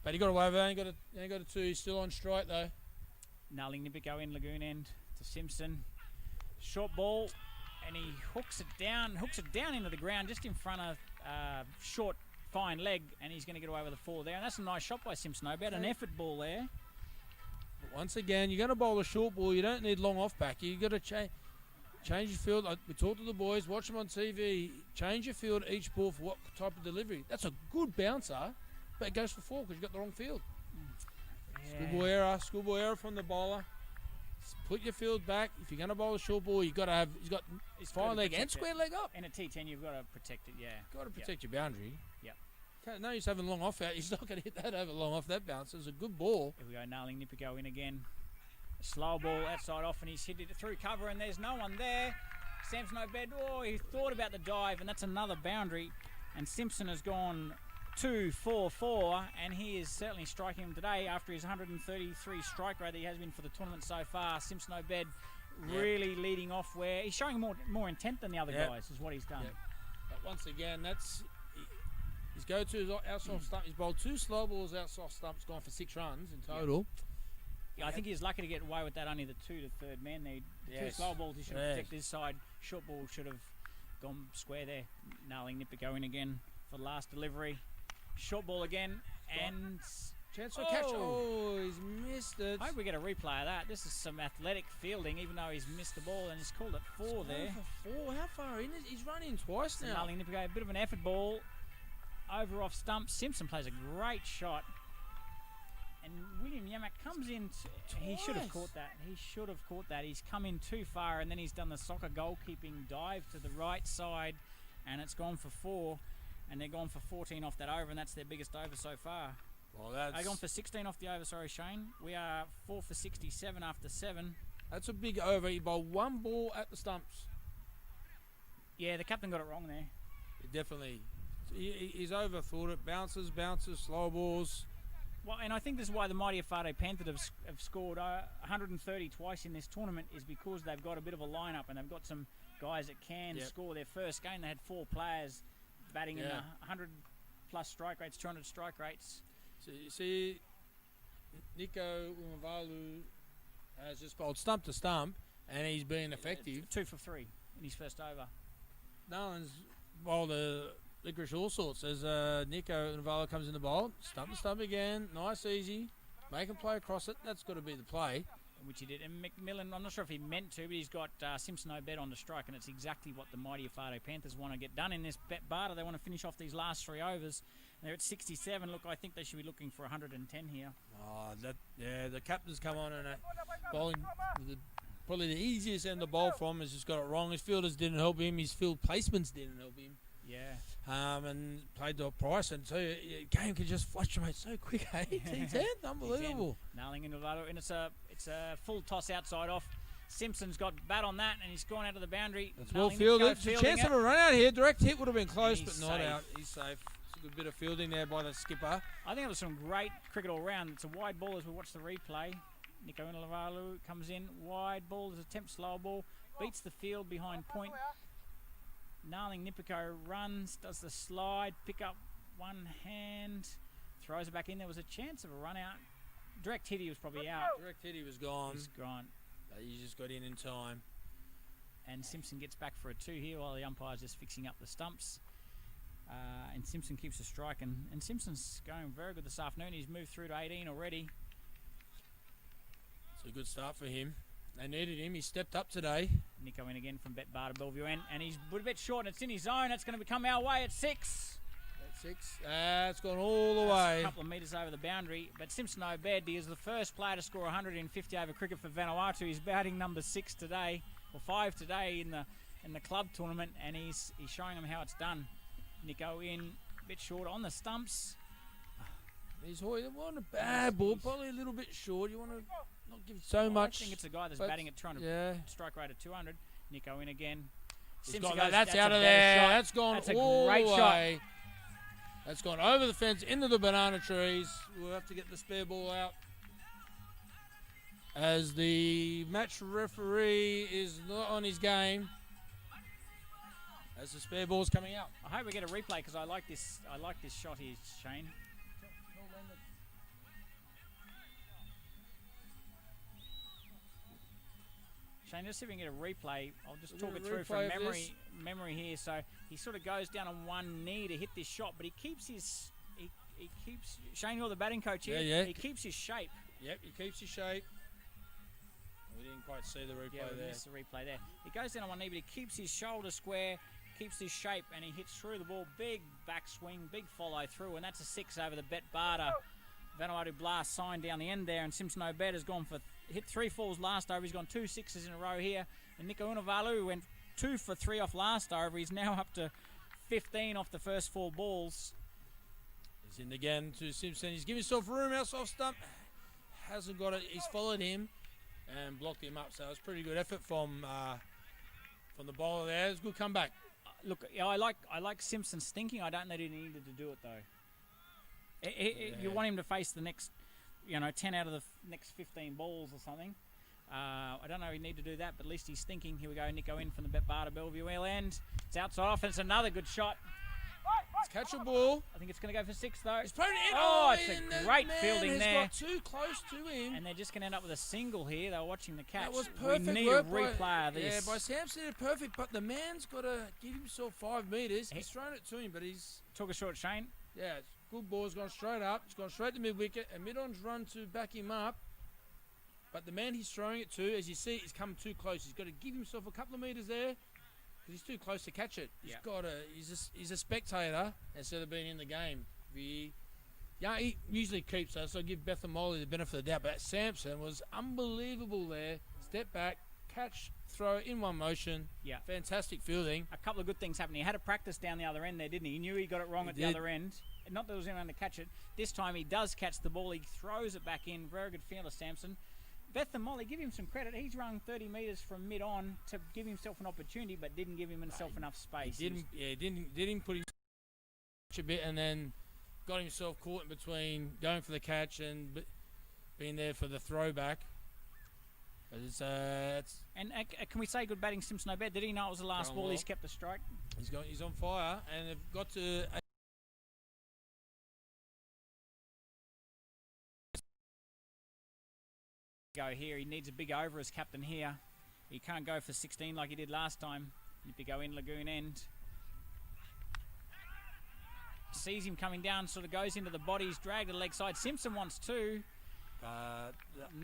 But he got away with it. Ain't got a 2. He's still on strike though. Nailing Nipico in lagoon end to Simpson. Short ball, and he hooks it down into the ground just in front of short fine leg, and he's going to get away with a 4 there. And that's a nice shot by Simpson Obed. An effort ball there. But once again, you're going to bowl a short ball. You don't need long off back. You got to change your field. We talked to the boys, watch them on TV. Change your field each ball for what type of delivery. That's a good bouncer, but it goes for 4 because you got the wrong field. Yeah. Schoolboy error from the bowler. Put your field back. If you're going to bowl a short ball, he's got It's fine gotta leg protect and square it. leg up. In a T10, you've got to protect it, yeah. Got to protect your boundary. Yep. No use having long off out. He's not going to hit that over long off that bounce. It's a good ball. Here we go, Nailing Nipico in again. A slow ball outside off, and he's hit it through cover, and there's no one there. Simpson Obed, he thought about the dive, and that's another boundary. And Simpson has gone 2-4-4, and he is certainly striking him today after his 133 strike rate that he has been for the tournament so far. Simpson Obed really leading off where he's showing more intent than the other guys, is what he's done. Yep. But once again, that's his go-to is outside stump. He's bowled 2 slow balls outside stumps, gone for 6 runs in total. Yeah, I think he's lucky to get away with that. Only the 2 to third man. The 2 slow balls, he should have protected his side. Short ball should have gone square there. Nailing Nipico in again for the last delivery. Short ball again, and Chance for catch. Oh, he's missed it. I hope we get a replay of that. This is some athletic fielding, even though he's missed the ball, and he's called it 4 there. For 4. How far in is he's run in twice now? Nailing Nipico, a bit of an effort ball. Over off stump. Simpson plays a great shot. And William Yamak comes in. He should have caught that. He should have caught that. He's come in too far, and then he's done the soccer goalkeeping dive to the right side, and it's gone for 4. And they're gone for 14 off that over, and that's their biggest over so far. Well, They've gone for 16 off the over, sorry, Shane. We are 4 for 67 after 7. that's a big over. He bowled 1 ball at the stumps. Yeah, the captain got it wrong there. Definitely. he's overthought it. Bounces, slow balls. Well, and I think this is why the mighty Efate Panthers have scored 130 twice in this tournament, is because they've got a bit of a lineup and they've got some guys that can score. Their first game, they had 4 players batting in the 100-plus strike rates, 200 strike rates. So you see, Nico Umavalu has just bowled stump to stump, and he's been effective. 2 for 3 in his first over. Nolan's bowled a licorice all sorts as Nico Umavalu comes in the bowl. Stump to stump again. Nice, easy. Make him play across it. That's got to be the play. Which he did. And McMillan, I'm not sure if he meant to, but he's got Simpson Obed on the strike, and it's exactly what the mighty Efate Panthers want to get done in this barter. They want to finish off these last 3 overs. And they're at 67. Look, I think they should be looking for 110 here. Oh, the captain's come on and bowling probably the easiest end to bowl from has just got it wrong. His fielders didn't help him. His field placements didn't help him. Yeah. And played to a price, and so your game can just fluctuate so quick, eh? T10, unbelievable. Nailing into Vanuatu, and it's a full toss outside off. Simpson's got bat on that, and he's gone out of the boundary. It's well fielded. There's a chance of a run out here. Direct hit would have been close, but not out. He's safe. It's a good bit of fielding there by the skipper. I think it was some great cricket all round. It's a wide ball as we watch the replay. Nico Unalavalu comes in, wide ball, there's attempt slow ball, beats the field behind point. Gnarling Nipiko runs, does the slide, pick up one hand, throws it back in. There was a chance of a run out. Direct hit, he was probably out. Direct hit, he was gone. He's gone. He just got in time. And Simpson gets back for a 2 here while the umpire's just fixing up the stumps. And Simpson keeps the strike, and Simpson's going very good this afternoon. He's moved through to 18 already. It's a good start for him. They needed him. He stepped up today. Nico in again from Bet Bar to Bellevue end, and he's a bit short, and it's in his zone. It's going to come our way at 6. At 6. It's gone all the way. A couple of metres over the boundary, but Simpson Obed is the first player to score 150 over cricket for Vanuatu. He's batting number 6 today, or 5 today in the club tournament, and he's showing them how it's done. Nico in, a bit short on the stumps. He's want a bad ball, probably a little bit short. You want to not give so much. I think it's a guy that's batting at 200, strike rate at 200. Nico in again. That's out of there. That's gone all the way. That's gone over the fence into the banana trees. We'll have to get the spare ball out, as the match referee is not on his game. As the spare ball's coming out. I hope we get a replay because I like this shot here, Shane. Shane, just see if we can get a replay. I'll just talk it through from memory here. So he sort of goes down on one knee to hit this shot, but he keeps his he keeps Shane, you're the batting coach here. Yeah. He keeps his shape. Yep, he keeps his shape. We didn't quite see the replay there. We missed the replay there. He goes down on one knee, but he keeps his shoulder square, keeps his shape, and he hits through the ball. Big backswing, big follow through, and that's a 6 over the Bet Barter. Vanuatu blast sign down the end there, and Simpson Obed has gone for hit 3 falls last over. He's gone 2 6s in a row here, and Nico Unavalu went 2 for 3 off last over. He's now up to 15 off the first 4 balls. He's in again to Simpson. He's giving himself room outside off stump. Hasn't got it. He's followed him and blocked him up. So it was pretty good effort from the bowler there. It's a good comeback. Look, I like Simpson's thinking. I don't know that he needed to do it though. You want him to face the next, 10 out of the next 15 balls or something. I don't know if he need to do that, but at least he's thinking. Here we go, Nico in from the Bet Bar to Bellevue end. It's outside off, and it's another good shot. It's catchable. I think it's going to go for 6 though. It's put it in. It's a great fielding there. Got too close to him. And they're just going to end up with a single here. They were watching the catch. That was perfect. We need a replay of this. Yeah, by Sampson, it's perfect, but the man's got to give himself 5 metres. He's thrown it to him, but he's... Took a short, Shane. Yeah, good ball. It's gone straight up. It's gone straight to mid-wicket, and mid-on's run to back him up. But the man he's throwing it to, as you see, he's come too close. He's got to give himself a couple of metres there, because he's too close to catch it. He's a spectator instead of being in the game. He usually keeps us, so I give Beth and Molly the benefit of the doubt. But Sampson was unbelievable there. Step back, catch, throw in one motion. Yeah. Fantastic fielding. A couple of good things happened. He had a practice down the other end there, didn't he? He knew he got it wrong at the other end. Not that there was anyone to catch it. This time he does catch the ball. He throws it back in. Very good fielder, Sampson. Beth and Molly, give him some credit. He's run 30 metres from mid-on to give himself an opportunity, but didn't give himself enough space. Didn't put him a bit and then got himself caught in between going for the catch and being there for the throwback. It's And can we say good batting, Simpson Obed? Did he know it was the last ball? well. He's kept the strike. He's on fire, and they've got to. Go here. He needs a big over as captain here. He can't go for 16 like he did last time. Nippy go in Lagoon end. Sees him coming down, sort of goes into the body. He's dragged to the leg side. Simpson wants two.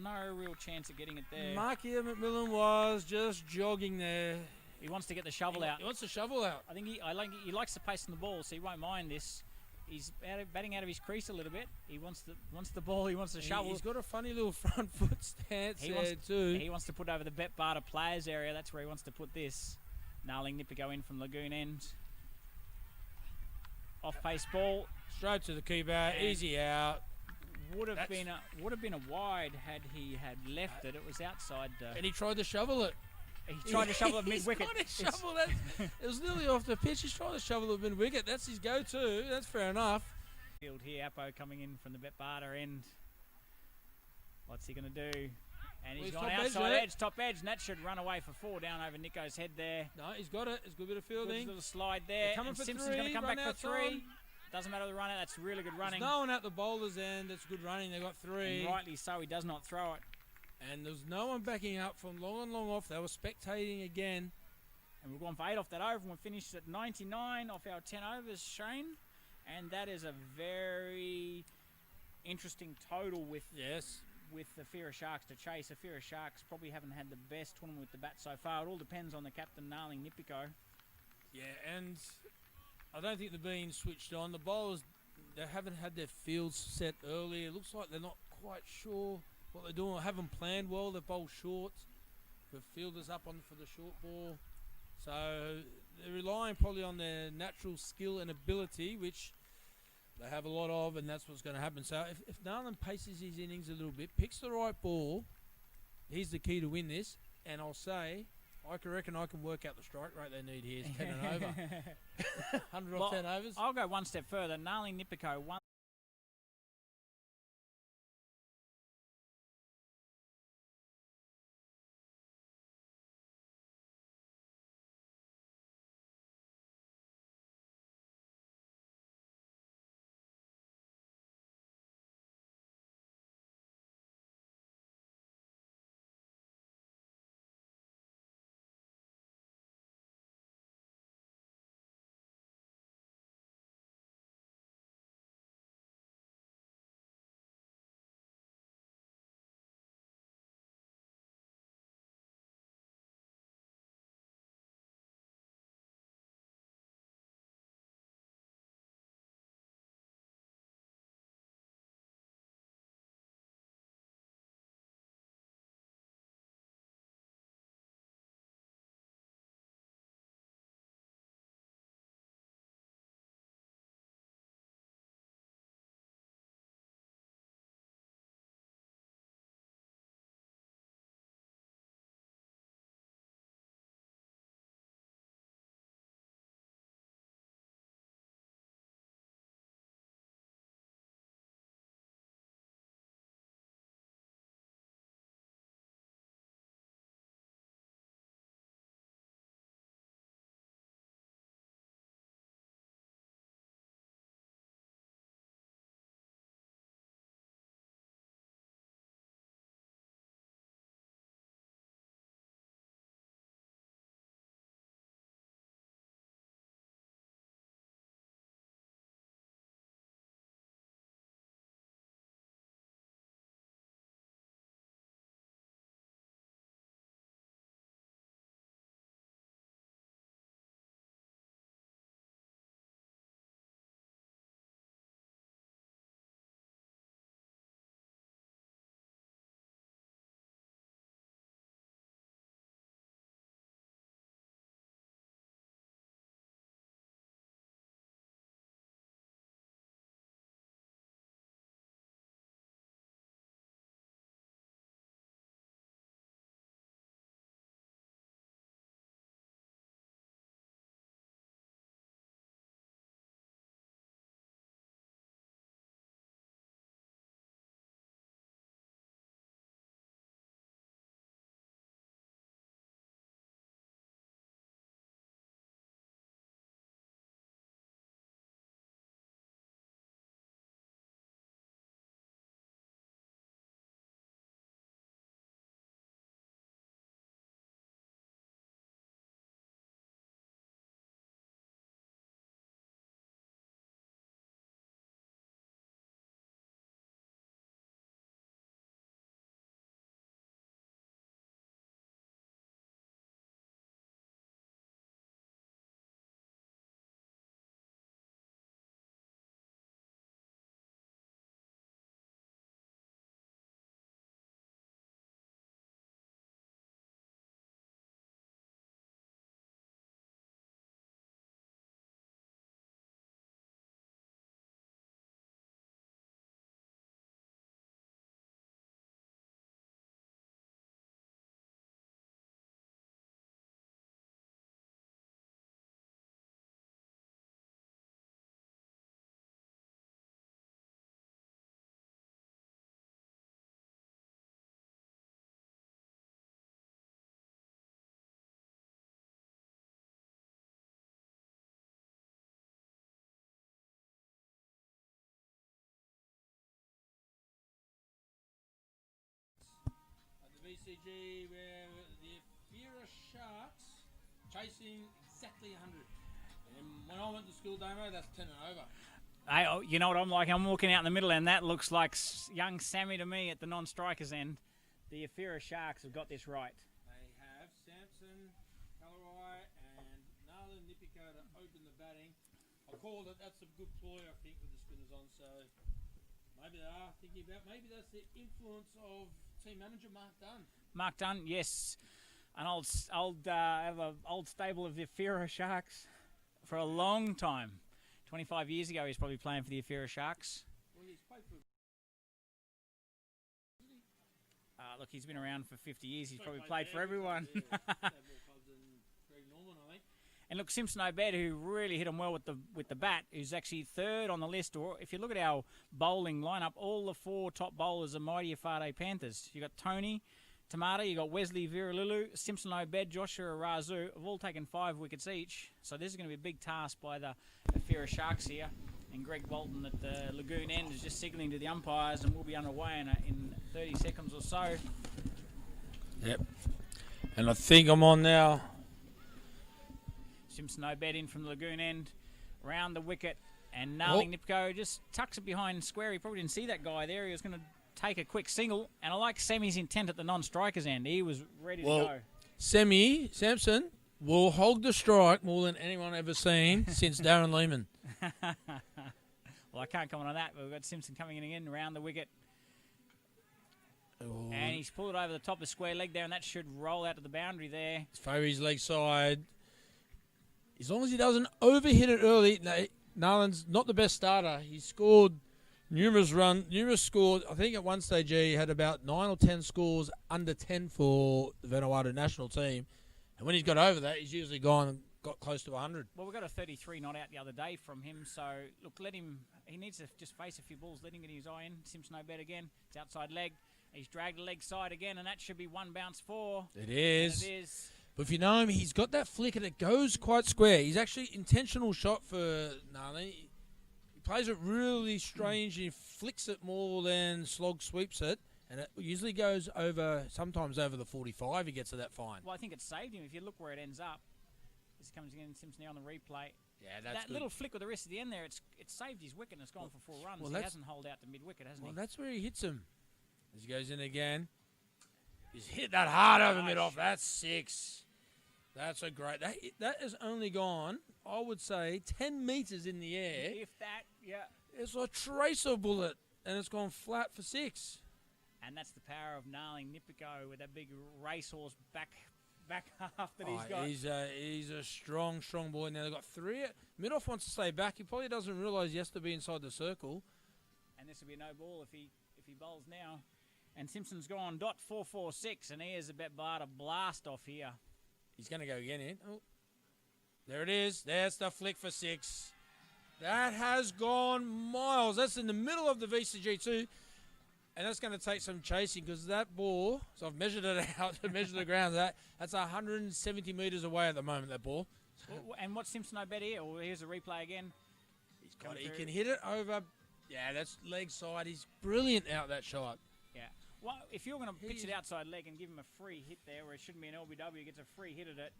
No real chance of getting it there. Marky McMillan was just jogging there. He wants to get the shovel out. He wants the shovel out. I think he likes the pace on the ball, so he won't mind this. He's batting out of his crease a little bit. He wants the ball. He wants the shovel. He's got a funny little front foot stance there too. He wants to put over the Bet Barter players area. That's where he wants to put this. Nailing Nipper go in from Lagoon end. Off pace ball. Straight to the keeper. Easy out. Would have been a wide had he had left it. It was outside. And he tried to shovel it. He tried to shovel it mid-wicket. It was nearly off the pitch. He's trying to shovel it mid-wicket. That's his go-to. That's fair enough. Field here, Apo coming in from the Bet Barter end. What's he going to do? And he's gone outside edge, top edge, and that should run away for 4 down over Nico's head there. No, he's got it. It's a good bit of fielding. Good little slide there. Coming for Simpson's 3. going to come back for 3. Time. Doesn't matter the run out. That's really good running. There's no one at the bowler's end. It's good running. They got 3. And rightly so. He does not throw it. And there's no one backing up from long and long off. They were spectating again. And we've gone for 8 off that over, and we're finished at 99 off our 10 overs, Shane. And that is a very interesting total with the Ifira Sharks to chase. Ifira Sharks probably haven't had the best tournament with the bat so far. It all depends on the captain nailing Nipiko. Yeah, and I don't think they're being switched on. The bowlers, they haven't had their fields set early. It looks like they're not quite sure what they're doing. Or haven't planned well. They bowl short. The fielders up on for the short ball. So they're relying probably on their natural skill and ability, which they have a lot of, and that's what's going to happen. So if Nolan paces his innings a little bit, picks the right ball, he's the key to win this. And I'll say, I reckon I can work out the strike rate they need here. It's 10 and over. 100 off 10 overs. I'll go one step further. Nailing Nipiko, 1 VCG where the Ifira Sharks chasing exactly 100. And when I went to school, Damo, that's 10 and over. You know what I'm like? I'm walking out in the middle, and that looks like young Sammy to me at the non-strikers end. The Ifira Sharks have got this right. They have Samson, Kalarai, and Nala Nipiko to open the batting. I called it. That's a good ploy, I think, with the spinners on. So maybe they are thinking about. Maybe that's the influence of team manager Mark Dunn. Mark Dunn, yes, an old stable of the Ifira Sharks for a long time. 25 years ago, he was probably playing for the Ifira Sharks. Well, he's played for. Look, he's been around for 50 years. He's probably played for everyone. And look, Simpson Obed, who really hit him well with the bat, who's actually third on the list. Or if you look at our bowling lineup, all the 4 top bowlers are mighty Efate Panthers. You got Tony Tamata, you got Wesley Viralilu, Simpson Obed, Joshua Razu have all taken 5 wickets each. So this is going to be a big task by the Ifira Sharks here. And Greg Walton at the lagoon end is just signalling to the umpires, and we'll be underway in 30 seconds or so. Yep. And I think I'm on now. Simpson Obed in from the lagoon end, round the wicket, and Narling Nipko just tucks it behind square. He probably didn't see that guy there. He was going to take a quick single, and I like Semi's intent at the non-strikers end. He was ready to go. Samson will hold the strike more than anyone ever seen since Darren Lehman. Well, I can't comment on that, but we've got Simpson coming in again around the wicket. Ooh. And he's pulled it over the top of square leg there, and that should roll out to the boundary there. It's favour his leg side. As long as he doesn't overhit it early, Narlan's not the best starter. He scored numerous scores. I think at one stage he had about 9 or 10 scores under 10 for the Vanuatu national team. And when he's got over that, he's usually got close to 100. Well, we got a 33 not out the other day from him. So, look, he needs to just face a few balls, let him get his eye in. Simpson Obed again. It's outside leg. He's dragged the leg side again, and that should be 1 bounce 4. It is. And it is. But if you know him, he's got that flick and it goes quite square. He's actually intentional shot for Narlan. He plays it really strange. He flicks it more than Slog sweeps it. And it usually goes over, sometimes over the 45. He gets to that fine. Well, I think it saved him. If you look where it ends up, this comes again, Simpson there on the replay. Yeah, that's that good. little flick with the wrist at the end there, it saved his wicket and it's gone for 4 runs. Well, he hasn't holed out to mid-wicket, hasn't he? Well, that's where he hits him. As he goes in again. He's hit that hard over mid-off. That's 6. That's a great... That has only gone, I would say, 10 metres in the air. If that, yeah. It's a tracer bullet, and it's gone flat for 6. And that's the power of Narling Nipiko with that big racehorse back half that he's got. He's a strong boy. Now they've got 3. Mid-off wants to stay back. He probably doesn't realise he has to be inside the circle. And this will be a no ball if he bowls now. And Simpson's gone .446, and he is about to blast off here. He's going to go again in. Oh. There it is. There's the flick for 6. That has gone miles. That's in the middle of the VCG too. And that's going to take some chasing because that ball, so I've measured it out to measure the ground. That's 170 metres away at the moment, that ball. And what's Simpson Obed here? Well, here's a replay again. He can hit it over. Yeah, that's leg side. He's brilliant out that shot. Yeah. Well, if you're going to pitch it outside leg and give him a free hit there where it shouldn't be an LBW, he gets a free hit at it.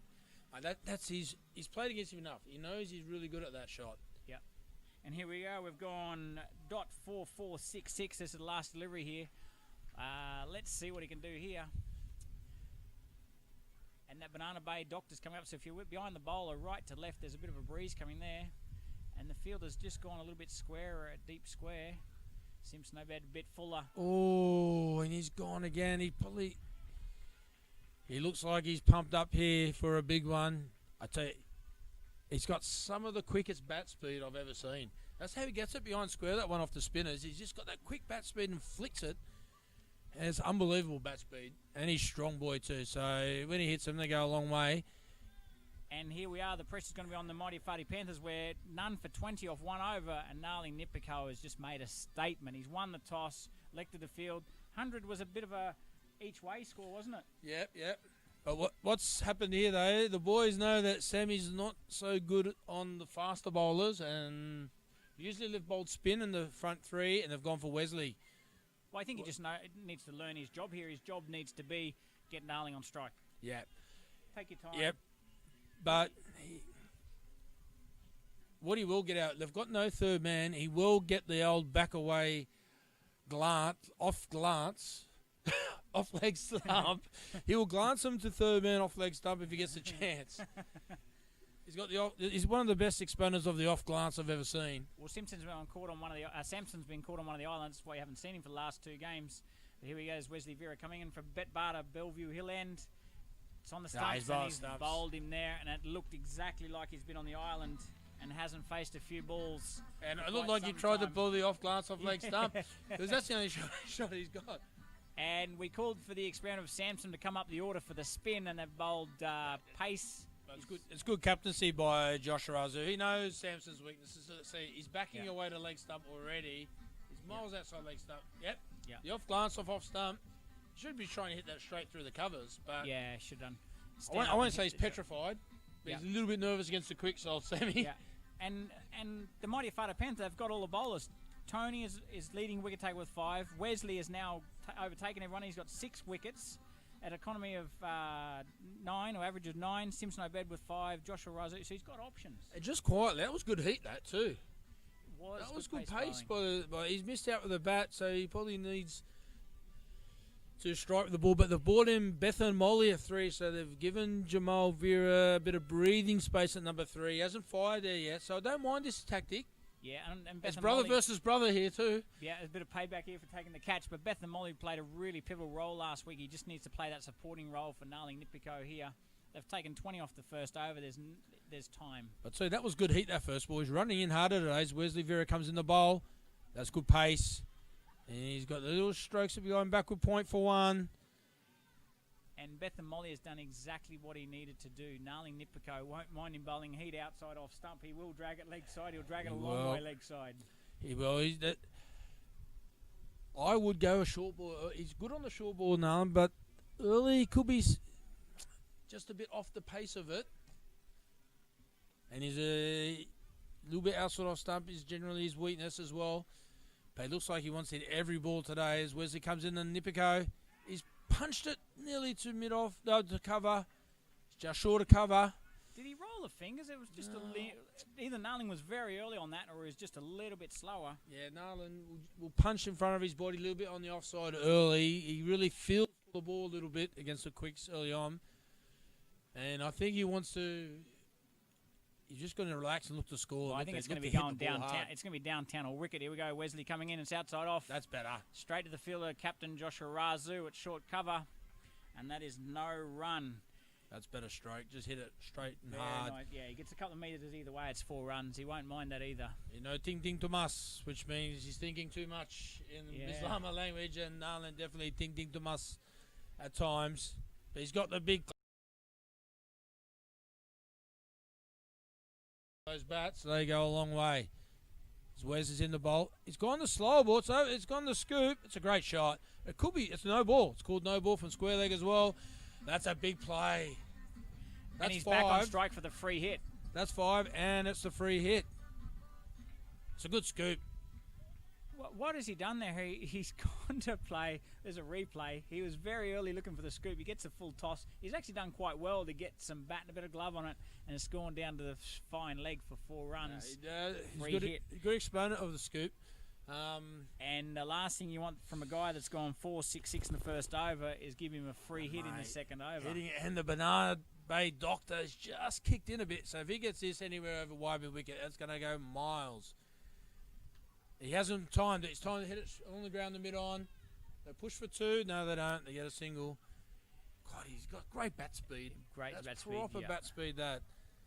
He's played against him enough. He knows he's really good at that shot. Yep. And here we go. We've gone .4466. This is the last delivery here. Let's see what he can do here. And that Banana Bay doctor's coming up. So if you're behind the bowler, right to left, there's a bit of a breeze coming there. And the fielder's just gone a little bit squarer, a deep square. Simpson Obed a bit fuller. Oh, and he's gone again. He looks like he's pumped up here for a big one. I tell you, he's got some of the quickest bat speed I've ever seen. That's how he gets it behind square, that one off the spinners. He's just got that quick bat speed and flicks it. And it's unbelievable bat speed. And he's strong boy too. So when he hits them, they go a long way. And here we are. The pressure's going to be on the mighty Efate Panthers where none for 20 off 1 over. And Narling Nipiko has just made a statement. He's won the toss, elected the field. 100 was a bit of a each-way score, wasn't it? Yep. But what's happened here, though, the boys know that Sammy's not so good on the faster bowlers. And usually they've bowled spin in the front 3, and they've gone for Wesley. Well, I think he just needs to learn his job here. His job needs to be get Narling on strike. Yeah. Take your time. Yep. But what he will get out, they've got no third man. He will get the old back away glance, off leg stump. He will glance him to third man off leg stump if he gets a chance. He's one of the best exponents of the off glance I've ever seen. Well, Samson's been caught on one of the islands. That's why you haven't seen him for the last 2 games. But here he goes, Wesley Vera coming in from Betbarter, Bellevue Hill End. It's on the stumps, and he's bowled him there, and it looked exactly like he's been on the island and hasn't faced a few balls. And it looked like he tried to pull the off glance off leg stump, because that's the only shot he's got. And we called for the experiment of Samson to come up the order for the spin, and they've bowled pace. It's good captaincy by Josh Arazu. He knows Samson's weaknesses. See, he's backing away to leg stump already. He's miles outside leg stump. Yep. The off glance off stump. Should be trying to hit that straight through the covers, but yeah, should have done. I won't say he's petrified, but he's a little bit nervous against the quick side semi. Yeah, and the mighty Efate Panthers, they've got all the bowlers. Tony is leading wicket taker with 5. Wesley is now overtaken everyone. He's got 6 wickets at economy of 9 or average of 9. Simpson Obed with 5. Joshua Razu. So he's got options. And just quietly, that was good heat. That too. That was good pace, but he's missed out with the bat, so he probably needs to strike with the ball. But they've brought in Bethan Molly at 3, so they've given Jamal Vera a bit of breathing space at number 3. He hasn't fired there yet, so I don't mind this tactic. Yeah, and it's brother versus brother here too. Yeah, there's a bit of payback here for taking the catch, but Bethan Molly played a really pivotal role last week. He just needs to play that supporting role for Narling Nipiko here. They've taken 20 off the first over. There's time. But so that was good heat, that first ball. He's running in harder today as Wesley Vera comes in the bowl. That's good pace. And he's got the little strokes of going backward point for 1. And Bethan Molly has done exactly what he needed to do. Narling Nipiko won't mind him bowling heat outside off stump. He will drag it leg side. He'll drag it a long way leg side. He will. I would go a short ball. He's good on the short ball, Narling, but early he could be just a bit off the pace of it. And he's a little bit outside off stump is generally his weakness as well. But it looks like he wants to hit every ball today as Wesley comes in and Nipiko. He's punched it nearly to mid-off, to cover. It's just short of cover. Did he roll the fingers? It was just either Narling was very early on that or he was just a little bit slower. Yeah, Narling will punch in front of his body a little bit on the offside early. He really feels the ball a little bit against the quicks early on. And I think he wants to... He's just going to relax and look to score. Well, I think it's going to be going downtown. It's going to be downtown or wicket. Here we go. Wesley coming in. It's outside off. That's better. Straight to the fielder, Captain Joshua Razu at short cover. And that is no run. That's better stroke. Just hit it straight and hard. No, yeah, he gets a couple of metres either way. It's 4 runs. He won't mind that either. You know, ting ting Tomas, which means he's thinking too much in Islama language. And Narling definitely ting ting Tomas at times. But he's got the big... Those bats, they go a long way. As Wes is in the bowl. It's gone the slow ball. It's gone the scoop. It's a great shot. It could be. It's no ball. It's called no ball from square leg as well. That's a big play. That's and he's 5. back on strike for the free hit. That's 5, and it's the free hit. It's a good scoop. What has he done there? He's gone to play. There's a replay. He was very early looking for the scoop. He gets a full toss. He's actually done quite well to get some bat and a bit of glove on it, and it's gone down to the fine leg for 4 runs. He's good exponent of the scoop. And the last thing you want from a guy that's gone 4-6-6 in the first over is give him a free hit in the second over. And the Banana Bay Doctor has just kicked in a bit, so if he gets this anywhere over wide mid wicket, it's going to go miles. He hasn't timed it. It's time to hit it on the ground, the mid-on. They push for 2. No, they don't. They get a single. God, he's got great bat speed. Bat speed. Proper bat speed, that.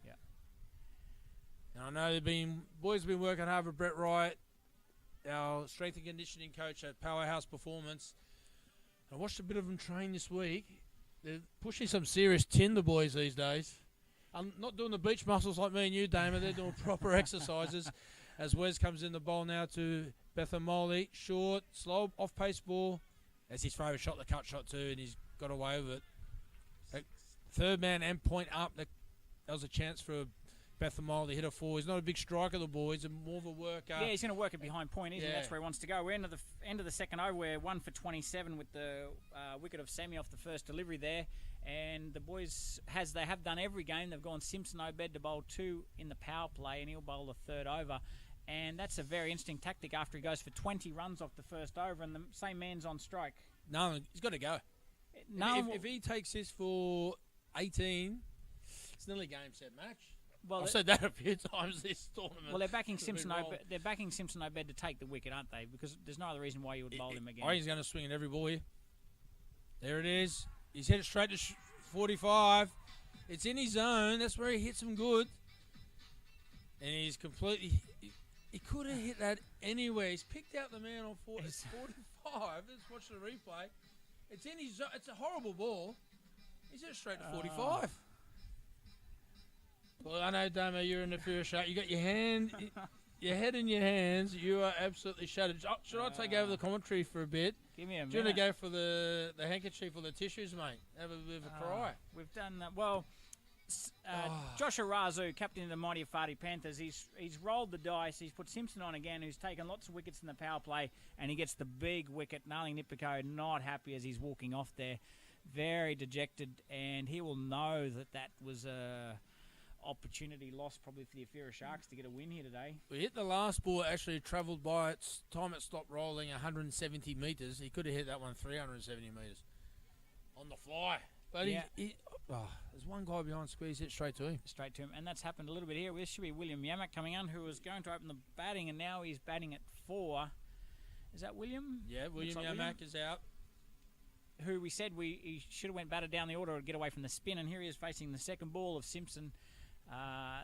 Yeah. And I know boys have been working hard for Brett Wright, our strength and conditioning coach at Powerhouse Performance. I watched a bit of them train this week. They're pushing some serious tin, the boys, these days. I'm not doing the beach muscles like me and you, Damon. They're doing proper exercises. As Wes comes in the bowl now to Bethan Molly. Short, slow, off-pace ball. That's his favourite shot, the cut shot too, and he's got away with it. Third man and point up. That was a chance for Bethamole to hit a 4. He's not a big striker, the boy. He's more of a worker. Yeah, he's going to work it behind point, isn't he? Yeah. That's where he wants to go. We're end of the second over. We're 1 for 27 with the wicket of Sammy off the first delivery there. And the boys, they have done every game. They've gone Simpson Obed to bowl 2 in the power play, and he'll bowl the third over. And that's a very interesting tactic after he goes for 20 runs off the first over, and the same man's on strike. No, he's got to go. No, If he takes this for 18, it's nearly game, set, match. well, I've said that a few times this tournament. well, they're backing It's been Simpson wrong. Obed. They're backing Simpson Obed to take the wicket, aren't they? Because there's no other reason why you would bowl him again. I think he's going to swing at every ball here. There it is. He's hit it straight to 45. It's in his zone. That's where he hits him good. And he's completely... He could have hit that anywhere. He's picked out the man on 45. Let's watch the replay. It's in his zone. It's a horrible ball. He's hit it straight to 45. Well, I know, Damo, you're in the Ifira shot. You got your head in your hands. You are absolutely shattered. Should I take over the commentary for a bit? Give me a Do you minute. want to go for the handkerchief or the tissues, mate? Have a bit of a cry. We've done that. Well, Josh Arazu, captain of the mighty Efate Panthers, he's rolled the dice. He's put Simpson on again, who's taken lots of wickets in the power play, and he gets the big wicket. Narling Nipiko not happy as he's walking off there. Very dejected, and he will know that was a opportunity lost probably for the Ifira Sharks to get a win here today. We hit the last ball. Actually travelled by its time it stopped rolling 170 metres. He could have hit that one 370 metres on the fly. But Yeah. There's one guy behind squeeze hit straight to him. Straight to him, and that's happened a little bit here. This should be William Yamak coming on, who was going to open the batting, and now he's batting at 4. Is that William? Yeah, William Looks like Yamak is out. Who we said he should have went batted down the order to get away from the spin, and here he is facing the second ball of Simpson.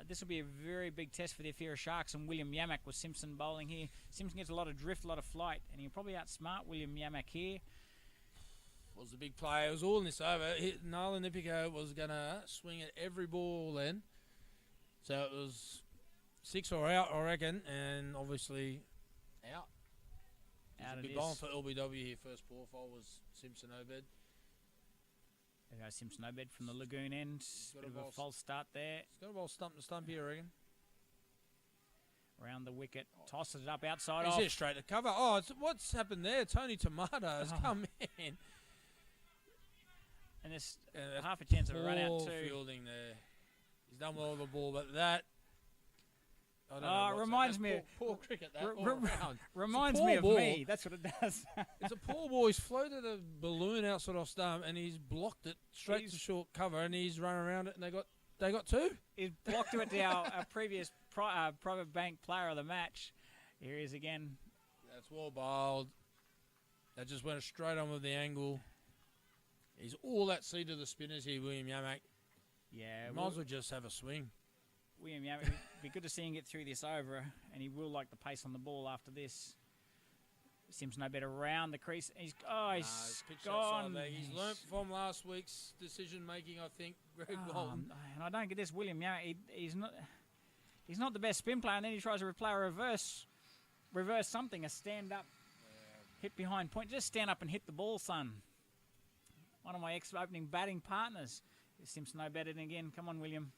This will be a very big test for the Ifira Sharks, and William Yamak with Simpson bowling here. Simpson gets a lot of drift, a lot of flight, and he'll probably outsmart William Yamak here. Was the big play. It was all in this over. Narling Nipiko was going to swing at every ball then. So it was 6 or out, I reckon, and obviously out. Out It was it a big is. bowling for LBW here. First ball was Simpson Obed. There goes Simpson Obed from the lagoon end. Got Bit a of a ball. false start there. He's got a ball stump to stump here, I reckon. Around the wicket. Tosses it up outside He's off. hit straight to cover. Oh, what's happened there? Tony Tomato has come in. And there's That's half a chance of a run out poor too. fielding there. He's done well with the ball, but that... I don't know Oh, what's reminds that. me That's poor cricket, that all re- round. Reminds poor me of ball. me. That's what it does. It's a poor ball. He's floated a balloon outside off stump and he's blocked it straight to short cover and he's run around it and they got 2. He's blocked it to our previous private bank player of the match. Here he is again. That's well bowled. That just went straight on with the angle. He's all that seed to the spinners here, William Yamak. Yeah, Might as well just have a swing. William Yamak, it'd be good to see him get through this over, and he will like the pace on the ball after this. Simpson no better around the crease. He's Pitched gone. outside leg. He's learnt from last week's decision making, I think, Greg Walton. And I don't get this, William Yamak. He's not the best spin player, and then he tries to play a reverse something, a stand up, hit behind point. Just stand up and hit the ball, son. One of my ex-opening batting partners. Simpson no better than again. Come on, William.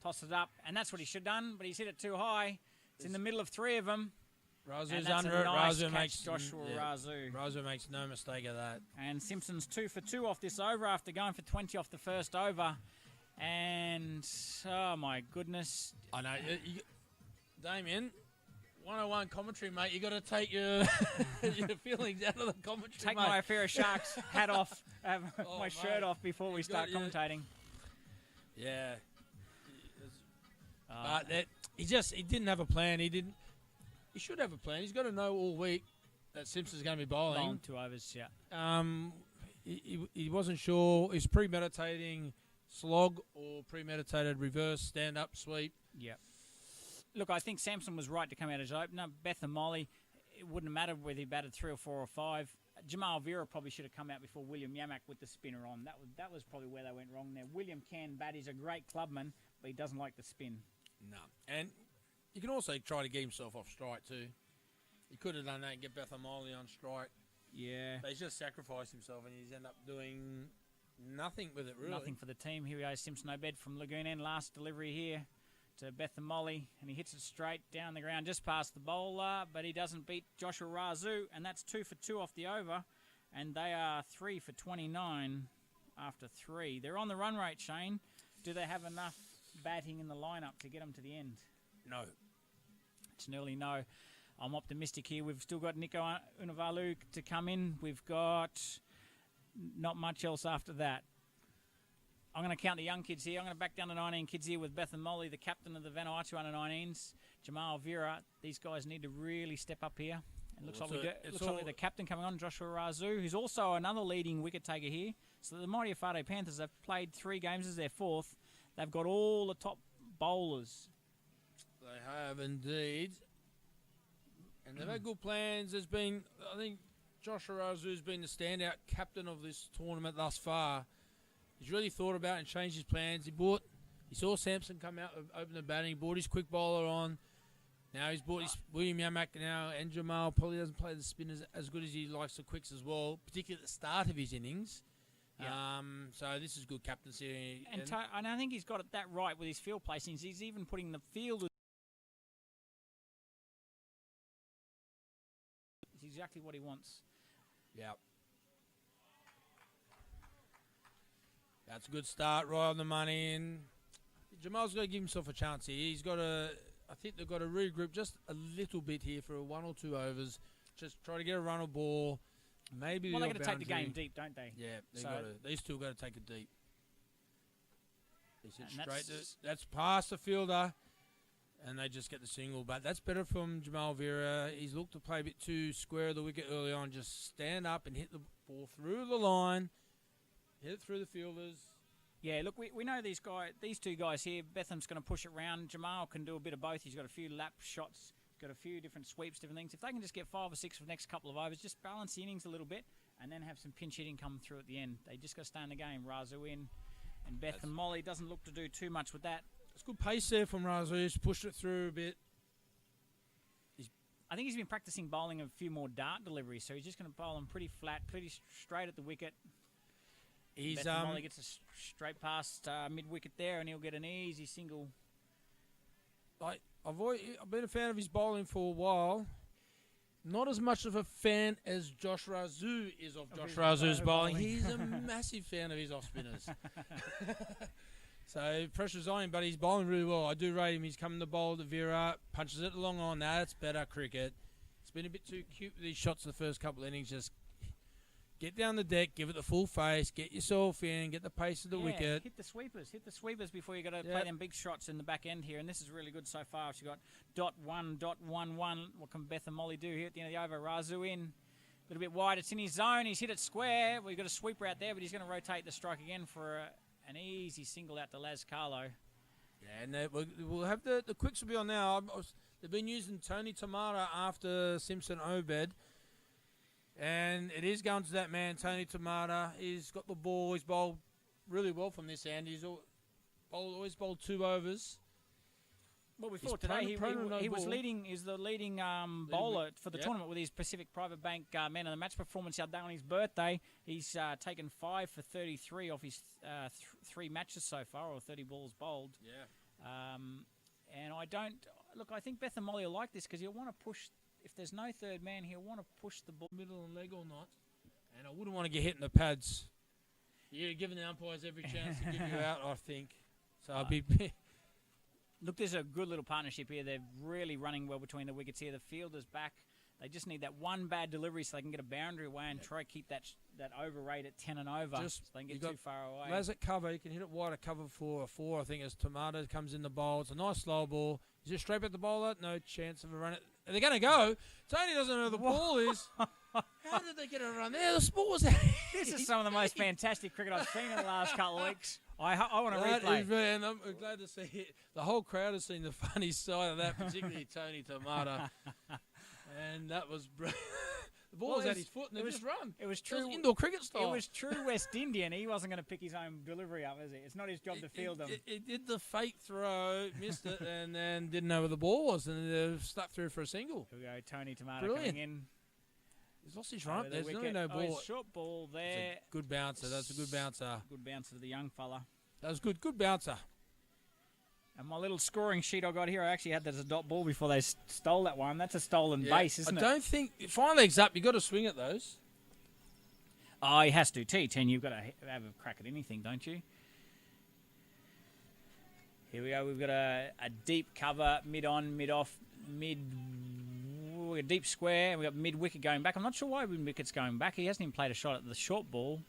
Toss it up. And that's what he should have done, but he's hit it too high. It's in the middle of 3 of them. Razu's And that's under a it. nice Razu catch, makes Joshua Razu. Razu makes no mistake of that. And Simpson's 2 for 2 off this over after going for 20 off the first over. And, oh my goodness. I know. Damien, 101 commentary, mate. You got to take your your feelings out of the commentary, Take mate. my Ifira Sharks hat off, have Oh, my shirt mate. off before we You start got- commentating. Yeah. But he didn't have a plan. He should have a plan. He's got to know all week that Simpson's going to be bowling. Bowling 2 overs, yeah. He wasn't sure. He's premeditating slog or premeditated reverse stand-up sweep. Yeah. Look, I think Samson was right to come out as opener. Beth and Molly, it wouldn't have mattered whether he batted 3 or 4 or 5. Jamal Vera probably should have come out before William Yamak with the spinner on. That was probably where they went wrong there. William can bat. He's a great clubman, but he doesn't like the spin. No. And you can also try to get himself off strike too. He could have done that and get Beth Molly on strike. Yeah. But he's just sacrificed himself and he's ended up doing nothing with it, really. Nothing for the team. Here we go, Simpson Obed from Lagoon End. Last delivery here. to Bethamoli, and he hits it straight down the ground just past the bowler, but he doesn't beat Joshua Razu, and that's 2 for 2 off the over, and they are 3 for 29 after 3. They're on the run rate, Shane. Do they have enough batting in the lineup to get them to the end? No. It's an early no. I'm optimistic here. We've still got Nico Unavalu to come in. We've got not much else after that. I'm going to count the young kids here. I'm going to back down to 19 kids here with Beth and Molly, the captain of the Vanuatu under-19s. Jamal Vera. These guys need to really step up here. It looks like we have the captain coming on, Joshua Razu, who's also another leading wicket taker here. So the mighty Efate Panthers have played 3 games as their 4th. They've got all the top bowlers. They have indeed. And they've had good plans. There's been, I think, Joshua Razu's been the standout captain of this tournament thus far. He's really thought about and changed his plans. He saw Sampson come out, open the batting, he brought his quick bowler on. Now he's brought his William Yamak now, and Jamal probably doesn't play the spinners as good as he likes the quicks as well, particularly at the start of his innings. Yeah. So this is good captaincy. And I think he's got it that right with his field placings. He's even putting the field. It's exactly what he wants. Yeah. That's a good start, right on the money. And Jamal's got to give himself a chance here. I think they've got to regroup just a little bit here for 1 or 2 overs. Just try to get a run or ball. Maybe they're going to take the game deep, don't they? Yeah, they still got to take it deep. That's past the fielder, and they just get the single. But that's better from Jamal Vera. He's looked to play a bit too square of the wicket early on. Just stand up and hit the ball through the line, hit it through the fielders. Yeah, look, we know these 2 guys here. Betham's going to push it round. Jamal can do a bit of both. He's got a few lap shots. Got a few different sweeps, different things. If they can just get 5 or 6 for the next couple of overs, just balance the innings a little bit and then have some pinch hitting come through at the end. They just got to stay in the game. Razu in, and Beth and Molly doesn't look to do too much with that. It's good pace there from Razu. He's pushed it through a bit. I think he's been practicing bowling a few more dart deliveries, so he's just going to bowl them pretty flat, pretty straight at the wicket. Beth and Molly gets a straight past mid-wicket there, and he'll get an easy single. I've been a fan of his bowling for a while. Not as much of a fan as Josh Razu is of Josh Razu's bowling. He's a massive fan of his off-spinners. So pressure's on him, but he's bowling really well. I do rate him. He's coming to bowl to Vera, punches it along on. That's better cricket. It's been a bit too cute with these shots in the first couple of innings. Just get down the deck, give it the full face, get yourself in, get the pace of the wicket. Hit the sweepers before you got to play them big shots in the back end here. And this is really good so far. She's got .1.11. What can Beth and Molly do here at the end of the over? Razu in, a little bit wide. It's in his zone. He's hit it square. We've got a sweeper out there, but he's going to rotate the strike again for an easy single out to Laz Carlo. Yeah, and we'll have the quicks will be on now. They've been using Tony Tamara after Simpson Obed. And it is going to that man, Tony Tamara. He's got the ball. He's bowled really well from this end. He's always bowled 2 overs. Well, we thought today he was leading. Is the leading bowler for the tournament with his Pacific Private Bank man of the match performance out there on his birthday. He's taken 5 for 33 off his 3 matches so far, or 30 balls bowled. Yeah. And I think Beth and Molly will like this because he'll want to push. If there's no third man, he'll want to push the ball middle and leg or not. And I wouldn't want to get hit in the pads. You're giving the umpires every chance to give you out, I think. So I'd be... Look, there's a good little partnership here. They're really running well between the wickets here. The fielder's back. They just need that one bad delivery so they can get a boundary away and try to keep that over rate at 10 and over so they can get too far away. Laz at cover. You can hit it wide at cover for a 4, I think, as Tomato comes in the bowl. It's a nice slow ball. Is it straight at the bowler? No chance of a run. Are they going to go? Tony doesn't know where the ball is. How did they get a run there? The ball was out. This is some of the most fantastic cricket I've seen in the last couple of weeks. I want to replay. And I'm glad to see it. The whole crowd has seen the funny side of that, particularly Tony Tomato. And that was brilliant. The ball was at his foot and it just run. It was true. It was indoor cricket style. It was true West Indian. He wasn't going to pick his own delivery up, is it? It's not his job to field them. It did the fake throw, missed it, and then didn't know where the ball was, and stuck through for a single. Here we go, Tony Tomato coming in. He's lost his run. There's really no ball. Short ball there. Good bouncer. That's a good bouncer. Good bouncer to the young fella. That was good. Good bouncer. And my little scoring sheet I got here, I actually had that as a dot ball before they stole that one. That's a stolen base, isn't it? I don't think... Fine leg's up. You've got to swing at those. Oh, he has to. T10, you've got to have a crack at anything, don't you? Here we go. We've got a deep cover, mid-on, mid-off, a deep square. And we've got mid-wicket going back. I'm not sure why mid-wicket's going back. He hasn't even played a shot at the short ball.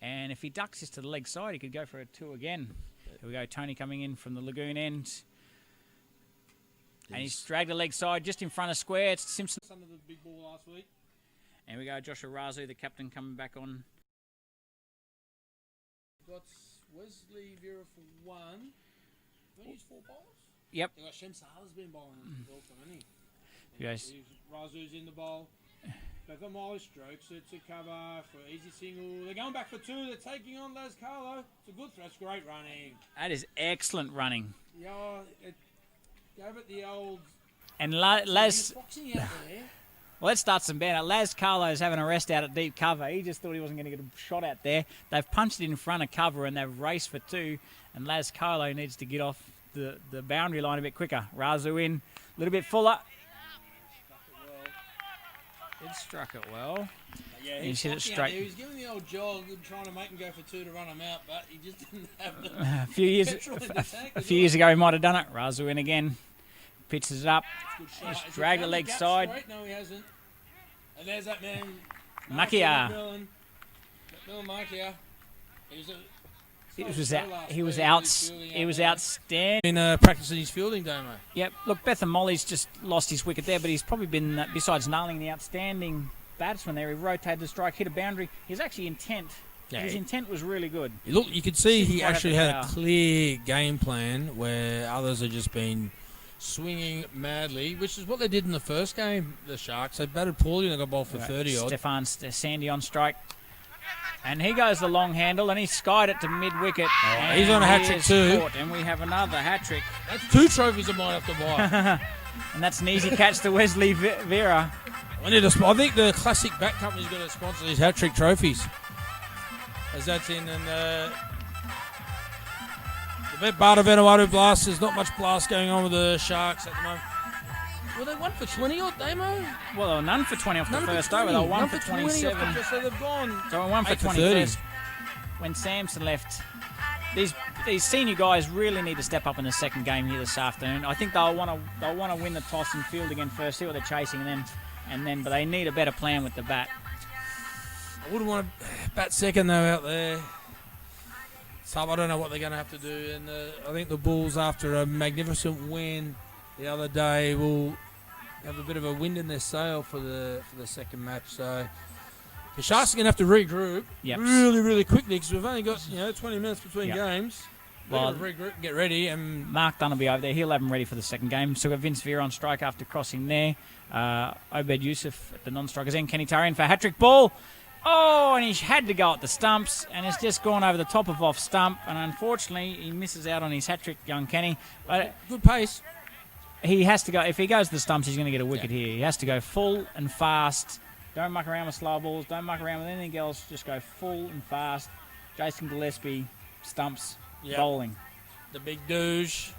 And if he ducks this to the leg side, he could go for a 2 again. Here we go. Tony coming in from the lagoon end. And he's dragged the leg side just in front of square. It's Simpson. Under the big ball last week. And we go. Joshua Razu, the captain, coming back on. Got Wesley Vera for 1. Don't use 4 bowls? Yep. Got Shamsala's been bowling well for money. Yes. Razu's in the bowl. Beckham Molly strokes. It's a cover for easy single. They're going back for 2. They're taking on Les Carlo. It's a good throw. It's great running. That is excellent running. Yeah, it gave it the old... And Les... boxing out there. Well, let's start some banter. Laz Carlo's having a rest out at deep cover. He just thought he wasn't going to get a shot out there. They've punched it in front of cover and they've raced for 2. And Laz Carlo needs to get off the boundary line a bit quicker. Razu in, a little bit fuller. It struck it well. Yeah, he's hit it straight. He was giving the old jog and trying to make him go for 2 to run him out, but he just didn't have the a few years petrol in the tank. A few years ago he might have done it. Razu in again. Pitches it up. He's dragged the leg side. Straight? No, he hasn't. And there's that man. Makia. Millen Makia. He was outstanding. Been practicing his fielding, Damo. Yep. Look, Bethan Molly's just lost his wicket there, but he's probably been, besides nailing the outstanding batsman there, he rotated the strike, hit a boundary. He's actually intent. Yeah, his intent was really good. Look, you could see he actually had a clear game plan where others have just been swinging madly, which is what they did in the first game, the Sharks. They batted poorly and they got bowled for 30-odd. Stefan Sandy on strike. And he goes the long handle, and he skied it to mid-wicket. Oh, he's on a hat-trick too. Caught, and we have another hat-trick. That's 2 trophies I might have to buy. And that's an easy catch to Wesley Vera. I think the Classic Bat Company's going to sponsor these hat-trick trophies. As that's in, and the Vanuatu blast, there's not much blast going on with the Sharks at the moment. Well, they 1 for 20 odd, Damo? Well, they were none for 20 off the first over. They were 1 for 27. So they've gone. So we're 1 for 20 first. When Samson left, these senior guys really need to step up in the second game here this afternoon. I think they'll want to win the toss and field again first, see what they're chasing, and then. But they need a better plan with the bat. I wouldn't want to bat second though out there. So I don't know what they're going to have to do. And I think the Bulls, after a magnificent win the other day, will have a bit of a wind in their sail for the second match. So the Sharks are going to have to regroup really, really quickly because we've only got 20 minutes between games. Well, regroup, get ready. And Mark Dunn will be over there. He'll have him ready for the second game. So we've got Vince Vera on strike after crossing there. Obed Yusuf at the non-strikers end. Kenny Tarian for a hat-trick ball. Oh, and he had to go at the stumps, and it's just gone over the top of off stump, and unfortunately he misses out on his hat-trick, young Kenny. But good pace. He has to go. If he goes to the stumps, he's going to get a wicket here. He has to go full and fast. Don't muck around with slow balls. Don't muck around with anything else. Just go full and fast. Jason Gillespie, stumps, bowling. The big douche.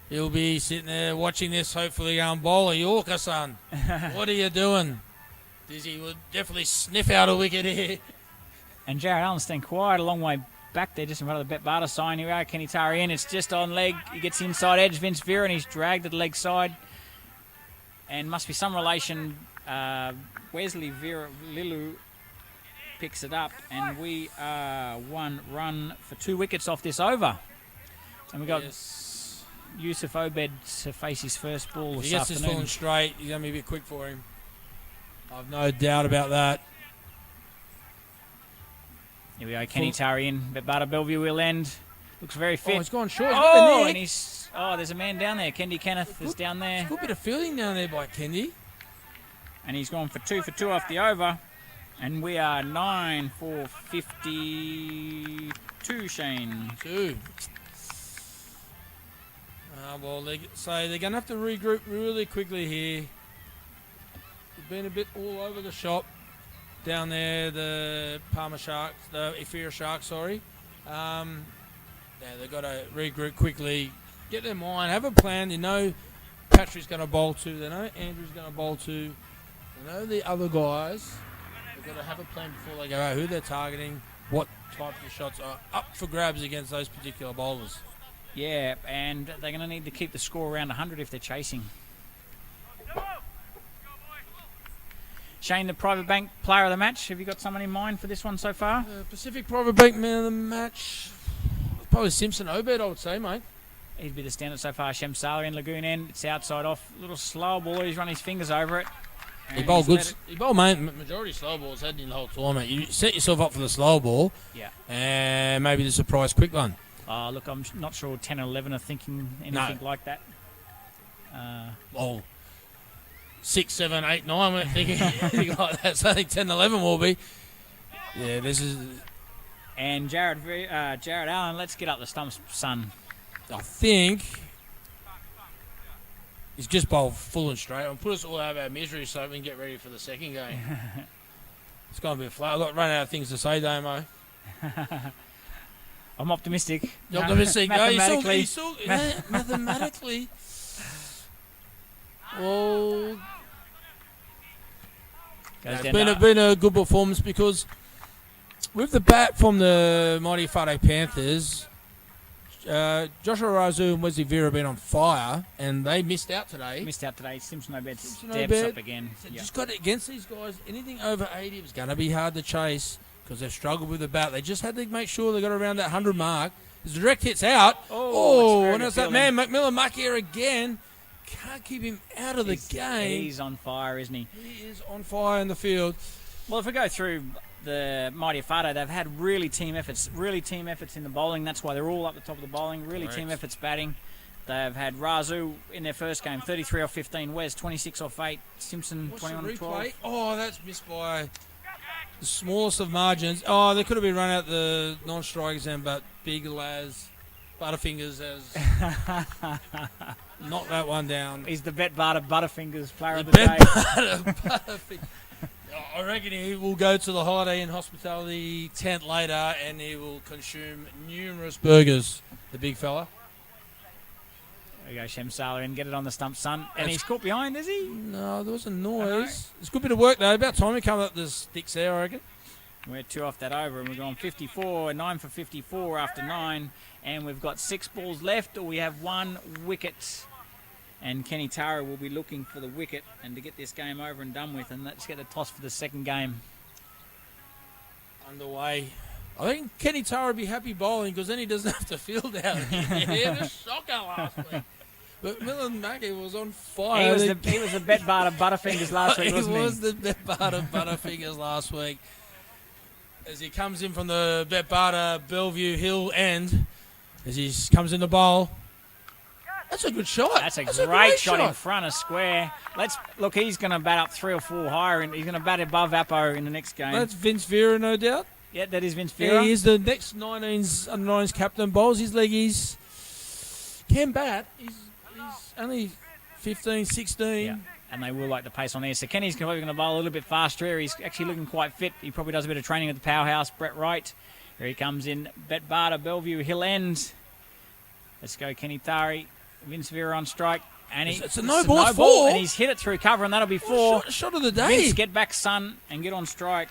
He'll be sitting there watching this, hopefully going, bowler Yorker, son. What are you doing? Dizzy would definitely sniff out a wicket here. And Jared Allen staying quite a long way back there, just in front of the Bet Barter sign. Here we are, Kenny Tari in. It's just on leg. He gets the inside edge, Vince Vera, and he's dragged to the leg side. And must be some relation. Wesley Vera Lilu picks it up, and we are 1 run for 2 wickets off this over. And we got Yusuf Obed to face his first ball this afternoon. If he gets this falling straight, he's going to be a bit quick for him. I've no doubt about that. Here we go, Kenny Tari in. Barbara Bellevue will end. Looks very fit. Oh, he's gone short. And there's a man down there. Kendi Kenneth is down there. A good bit of fielding down there by Kendi. And he's gone for 2 for 2 off the over. And we are 9 for 52, Shane. 2. Well, they're going to have to regroup really quickly here. They've been a bit all over the shop down there, the Palmer Sharks, the Ifira Sharks, sorry. They've got to regroup quickly. get their mind, have a plan. They know Patrick's going to bowl to. They know Andrew's going to bowl to. They know the other guys. They've got to have a plan before they go out, who they're targeting, what types of shots are up for grabs against those particular bowlers. Yeah, and they're going to need to keep the score around 100 if they're chasing. Shane, the Private Bank player of the match. Have you got someone in mind for this one so far? Pacific Private Bank man of the match. Probably Simpson Obed, I would say, mate. He'd be the standard so far. Shem Salah in Lagoon end. It's outside off. A little slow ball. He's run his fingers over it. He bowled good. He bowled majority slow balls had in the whole tournament. You set yourself up for the slow ball. Yeah. And maybe the surprise quick one. Look, I'm not sure 10 or 11 are thinking anything like that. Well, 6, 7, 8, 9 weren't thinking anything like that. So I think 10, 11 will be. Yeah, this is. And Jared Allen, let's get up the stumps, son. I think he's just bowled full and straight. I'll put us all out of our misery so we can get ready for the second game. It's going to be a flat. I've got run out of things to say, Damo. I'm optimistic. You're optimistic. Mathematically. Mathematically. Well, it's been a good performance because with the bat from the mighty Efate Panthers, Joshua Razu and Wesley Vera have been on fire, and they missed out today. Simpson Obed steps up again. Just got it against these guys. Anything over 80 was going to be hard to chase because they've struggled with the bat. They just had to make sure they got around that 100 mark. As the direct hit's out. And it's that man, McMillan Muck here again. Can't keep him out of the game. He's on fire, isn't he? He is on fire in the field. Well, if we go through the mighty Efate, they've had really team efforts in the bowling. That's why they're all up the top of the bowling. Really team efforts batting. They've had Razu in their first game, 33 off 15. Wes, 26 off 8. Simpson, 21 off 12. Oh, that's missed by the smallest of margins. Oh, they could have been run out the non-strike exam, but Big Laz Butterfingers has knocked that one down. He's the Butterfingers player of the day. Butterfingers. I reckon he will go to the Holiday Inn Hospitality tent later and he will consume numerous burgers, the big fella. There we go, Shem Salah in, get it on the stump, son. And he's caught behind, is he? No, there was a noise. It's a good bit of work, though. About time we come up the sticks there, I reckon. We're 2 off that over and we're going 54, 9 for 54 after 9. And we've got 6 balls left, or we have 1 wicket. And Kenny Tara will be looking for the wicket and to get this game over and done with. And let's get the toss for the second game underway. I think Kenny Tara would be happy bowling because then he doesn't have to field out. He had a shocker last week. But Millen Mackey was on fire. He was the bet bar of Butterfingers last week, wasn't he? He was the bet bar of Butterfingers last week. As he comes in from the Bet Barter Bellevue Hill end, as he comes in the bowl. That's a good shot. That's a great shot in front of square. Look, he's going to bat up 3 or 4 higher, and he's going to bat above Apo in the next game. That's Vince Vera, no doubt. Yeah, that is Vince Vera. He is the next 19s captain. Bowls his leggies. Can bat. He's only 15, 16. Yeah. And they will like the pace on there. So Kenny's probably going to bowl a little bit faster. He's actually looking quite fit. He probably does a bit of training at the powerhouse. Brett Wright. Here he comes in. Bet Barter, Bellevue Hill End. Let's go, Kenny Tari. Vince Vera on strike. And it's a no ball, 4. And he's hit it through cover, and that'll be 4. Shot of the day. Vince, get back, son, and get on strike.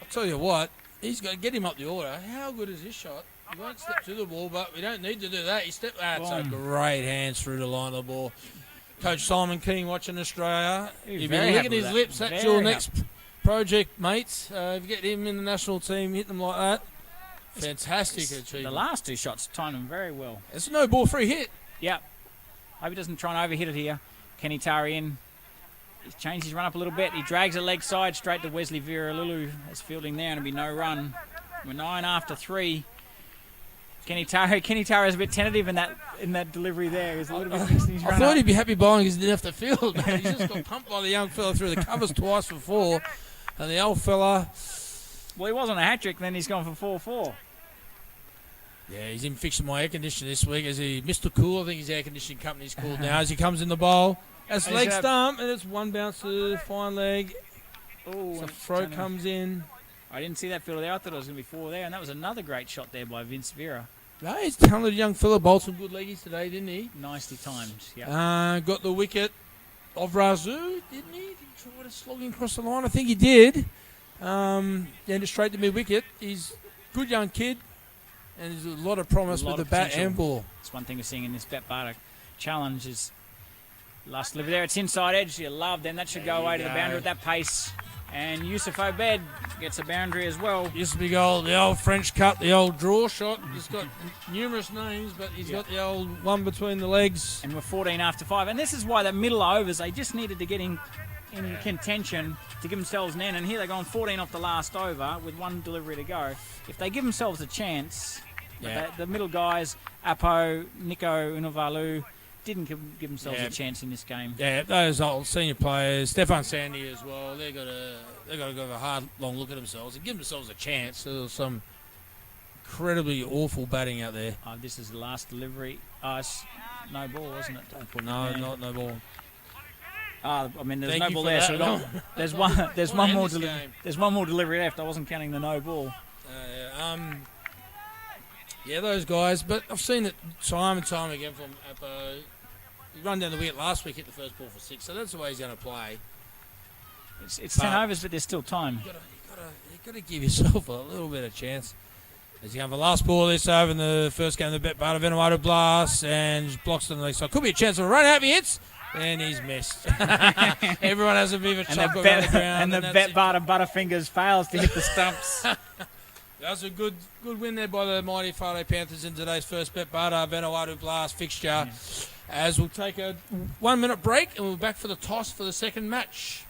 I'll tell you what. He's going to get him up the order. How good is this shot? He won't step to the ball, but we don't need to do that. He stepped. That's a great hands through the line of the ball. Coach Simon King watching Australia. You've been licking his lips. That's your next project, mates. If you get him in the national team, hit them like that. Fantastic achievement. The last 2 shots timed him very well. It's a no ball free hit. Yeah. Hope he doesn't try and overhit it here. Kenny Tari in. He's changed his run up a little bit. He drags the leg side straight to Wesley Vera. Lulu is fielding there and it'll be no run. We're 9 after 3. Kenny Tara is a bit tentative in that delivery there. He's a little bit mixed in his run. I thought he'd be happy bowling because he didn't have to field. He just got pumped by the young fella through the covers twice for 4. And the old fella... Well, he was on a hat-trick, then he's gone for 4-4. Yeah, he's in fixing my air conditioner this week. As he Mr. Cool, I think his air conditioning company's called now. As he comes in the bowl, that's leg stump, and it's 1 bounce to the fine leg. Oh, so throw comes in. I didn't see that fielder there. I thought it was going to be 4 there, and that was another great shot there by Vince Vera. No, he's a talented young fella. Bowled some good leggies today, didn't he? Nicely timed. Yeah. Got the wicket of Razoo, didn't he? Did he try to slog him across the line? I think he did. Just straight to mid-wicket. He's a good young kid, and there's a lot of promise with the bat and ball. It's one thing we're seeing in this Bet Barter challenge is last delivery there. It's inside edge. You love them. That should go away to the boundary at that pace. And Yusuf Obed gets a boundary as well. Used to be the old French cut, the old draw shot. He's got numerous names, but he's got the old one between the legs. And we're 14 after 5. And this is why that middle overs, they just needed to get in contention to give themselves an end. And here they're going 14 off the last over with one delivery to go. If they give themselves a chance, the middle guys, Apo, Nico Unavalu, didn't give themselves a chance in this game. Yeah, those old senior players, Stefan Sandy as well, they've got to go have a hard, long look at themselves and give themselves a chance. There was some incredibly awful batting out there. This is the last delivery. It's no ball, wasn't it? No ball. There's no ball there. So there's one more delivery. There's one more delivery left. I wasn't counting the no ball. Those guys. But I've seen it time and time again from Apo. He run down the wicket last week, hit the first ball for 6. So that's the way he's going to play. It's 10 overs, but there's still time. You've got to give yourself a little bit of chance. As you have the last ball this over in the first game of the Bet Barter, Vanuatu blast and blocks on the leg side. Could be a chance of a run out if he hits. And he's missed. Everyone has a bit of a chuckle around the ground. And the Bet Barter Butterfingers fails to hit the stumps. That's a good win there by the mighty Efate Panthers in today's first Bet Barter Vanuatu blast fixture. Yeah. As we'll take a 1 minute break and we'll be back for the toss for the second match.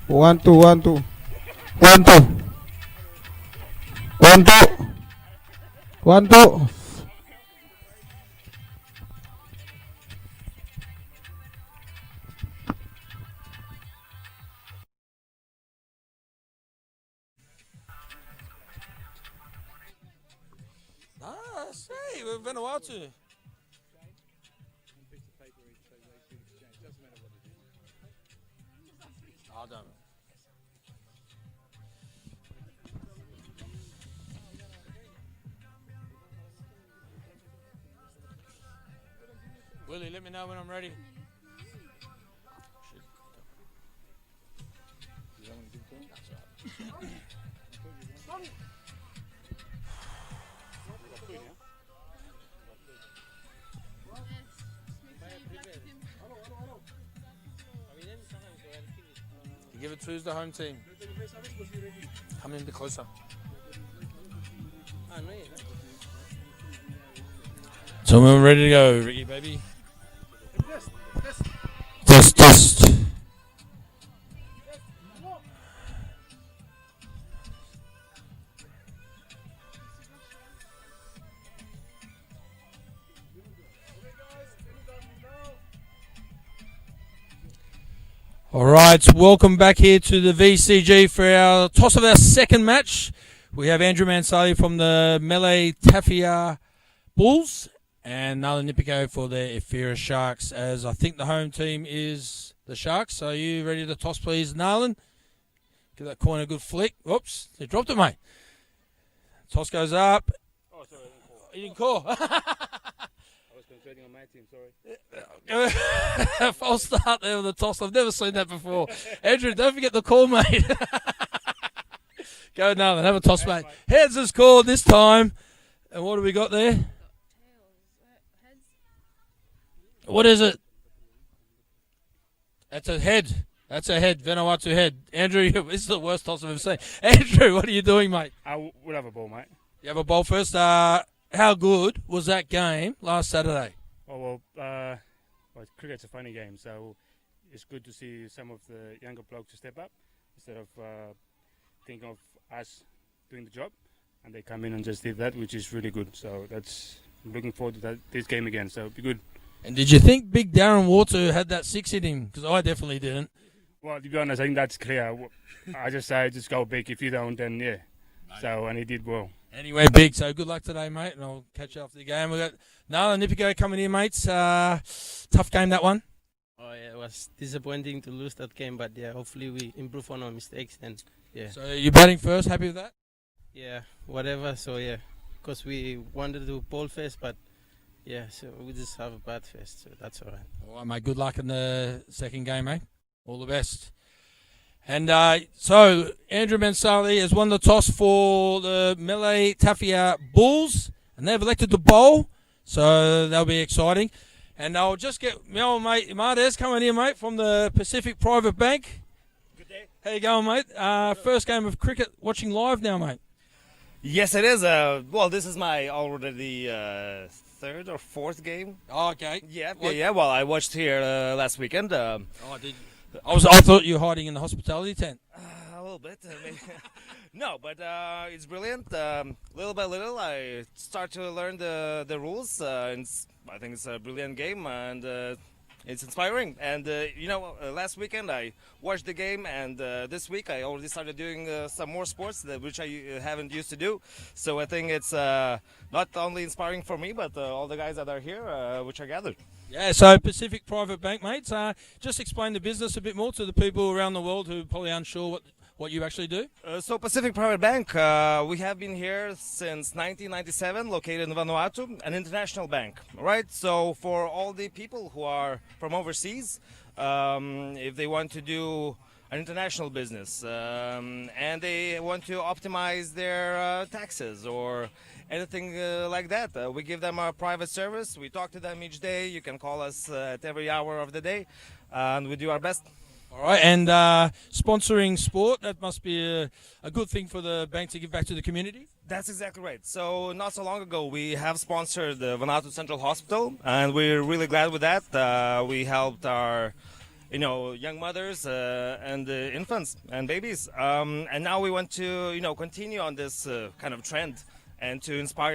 One two. 1-2. See, we're Vanuatu. Oh, done. Willie, let me know when I'm ready. You give it to the home team. Come in a bit closer. So we're ready to go, Ricky, baby. Test. All right, welcome back here to the VCG for our toss of our second match. We have Andrew Mansali from the Melee Tafia Bulls and Nala Nipico for the Ifira Sharks, as I think the home team is the Sharks. So are you ready to toss, please, Nalan? Give that coin a good flick. Oops, they dropped it, mate. Toss goes up. Oh, sorry, You didn't call. I was concentrating on my team, sorry. False start there with the toss. I've never seen that before. Andrew, don't forget the call, mate. Go, Nalan, have a toss, mate. Heads is called this time. And what do we got there? What is it? That's a head. That's a head. Vanuatu head. Andrew, this is the worst toss I've ever seen. Andrew, what are you doing, mate? I will have a ball, mate. You have a bowl first. How good was that game last Saturday? Well, cricket's a funny game, so it's good to see some of the younger blokes to step up instead of thinking of us doing the job, and they come in and just did that, which is really good. So I'm looking forward to this game again. So it'll be good. And did you think Big Darren Water had that six in him? Because I definitely didn't. Well, to be honest, I think that's clear. I just say just go big. If you don't, then yeah. So and he did well. Anyway, big. So good luck today, mate, and I'll catch you after the game. We've got Nala Nipico coming in, mates. Tough game, that one. Oh yeah, it was disappointing to lose that game, but yeah, hopefully we improve on our mistakes and yeah. So you're batting first. Happy with that? Yeah, whatever. So yeah, because we wanted to bowl first, but yeah, so we just have a bad first, so that's all right. All right, mate. Good luck in the second game, mate. All the best. And so Andrew Mansali has won the toss for the Melee Tafia Bulls, and they've elected to bowl, so that'll be exciting. And I'll just get my old mate Martes coming in, mate, from the Pacific Private Bank. Good day. How you going, mate? First game of cricket watching live now, mate. Yes, it is. Well, this is my already third or fourth game. Oh, okay. Yeah. Well, I watched here last weekend. Oh, did you? I thought you were hiding in the hospitality tent. A little bit. Maybe. No, but it's brilliant. Little by little, I start to learn the rules. And I think it's a brilliant game, and it's inspiring. And last weekend I watched the game, and this week I already started doing some more sports which I haven't used to do. So I think it's not only inspiring for me, but all the guys that are here, which are gathered. Yeah, so Pacific Private Bank, mates. Just explain the business a bit more to the people around the world who are probably unsure what you actually do. So Pacific Private Bank, we have been here since 1997, located in Vanuatu, an international bank, right? So for all the people who are from overseas, if they want to do an international business and they want to optimize their taxes or anything like that, we give them our private service. We talk to them each day. You can call us at every hour of the day, and we do our best. All right, and sponsoring sport, that must be a good thing for the bank to give back to the community? That's exactly right. So not so long ago, we have sponsored the Vanuatu Central Hospital, and we're really glad with that. We helped our young mothers and infants and babies. And now we want to, continue on this kind of trend and to inspire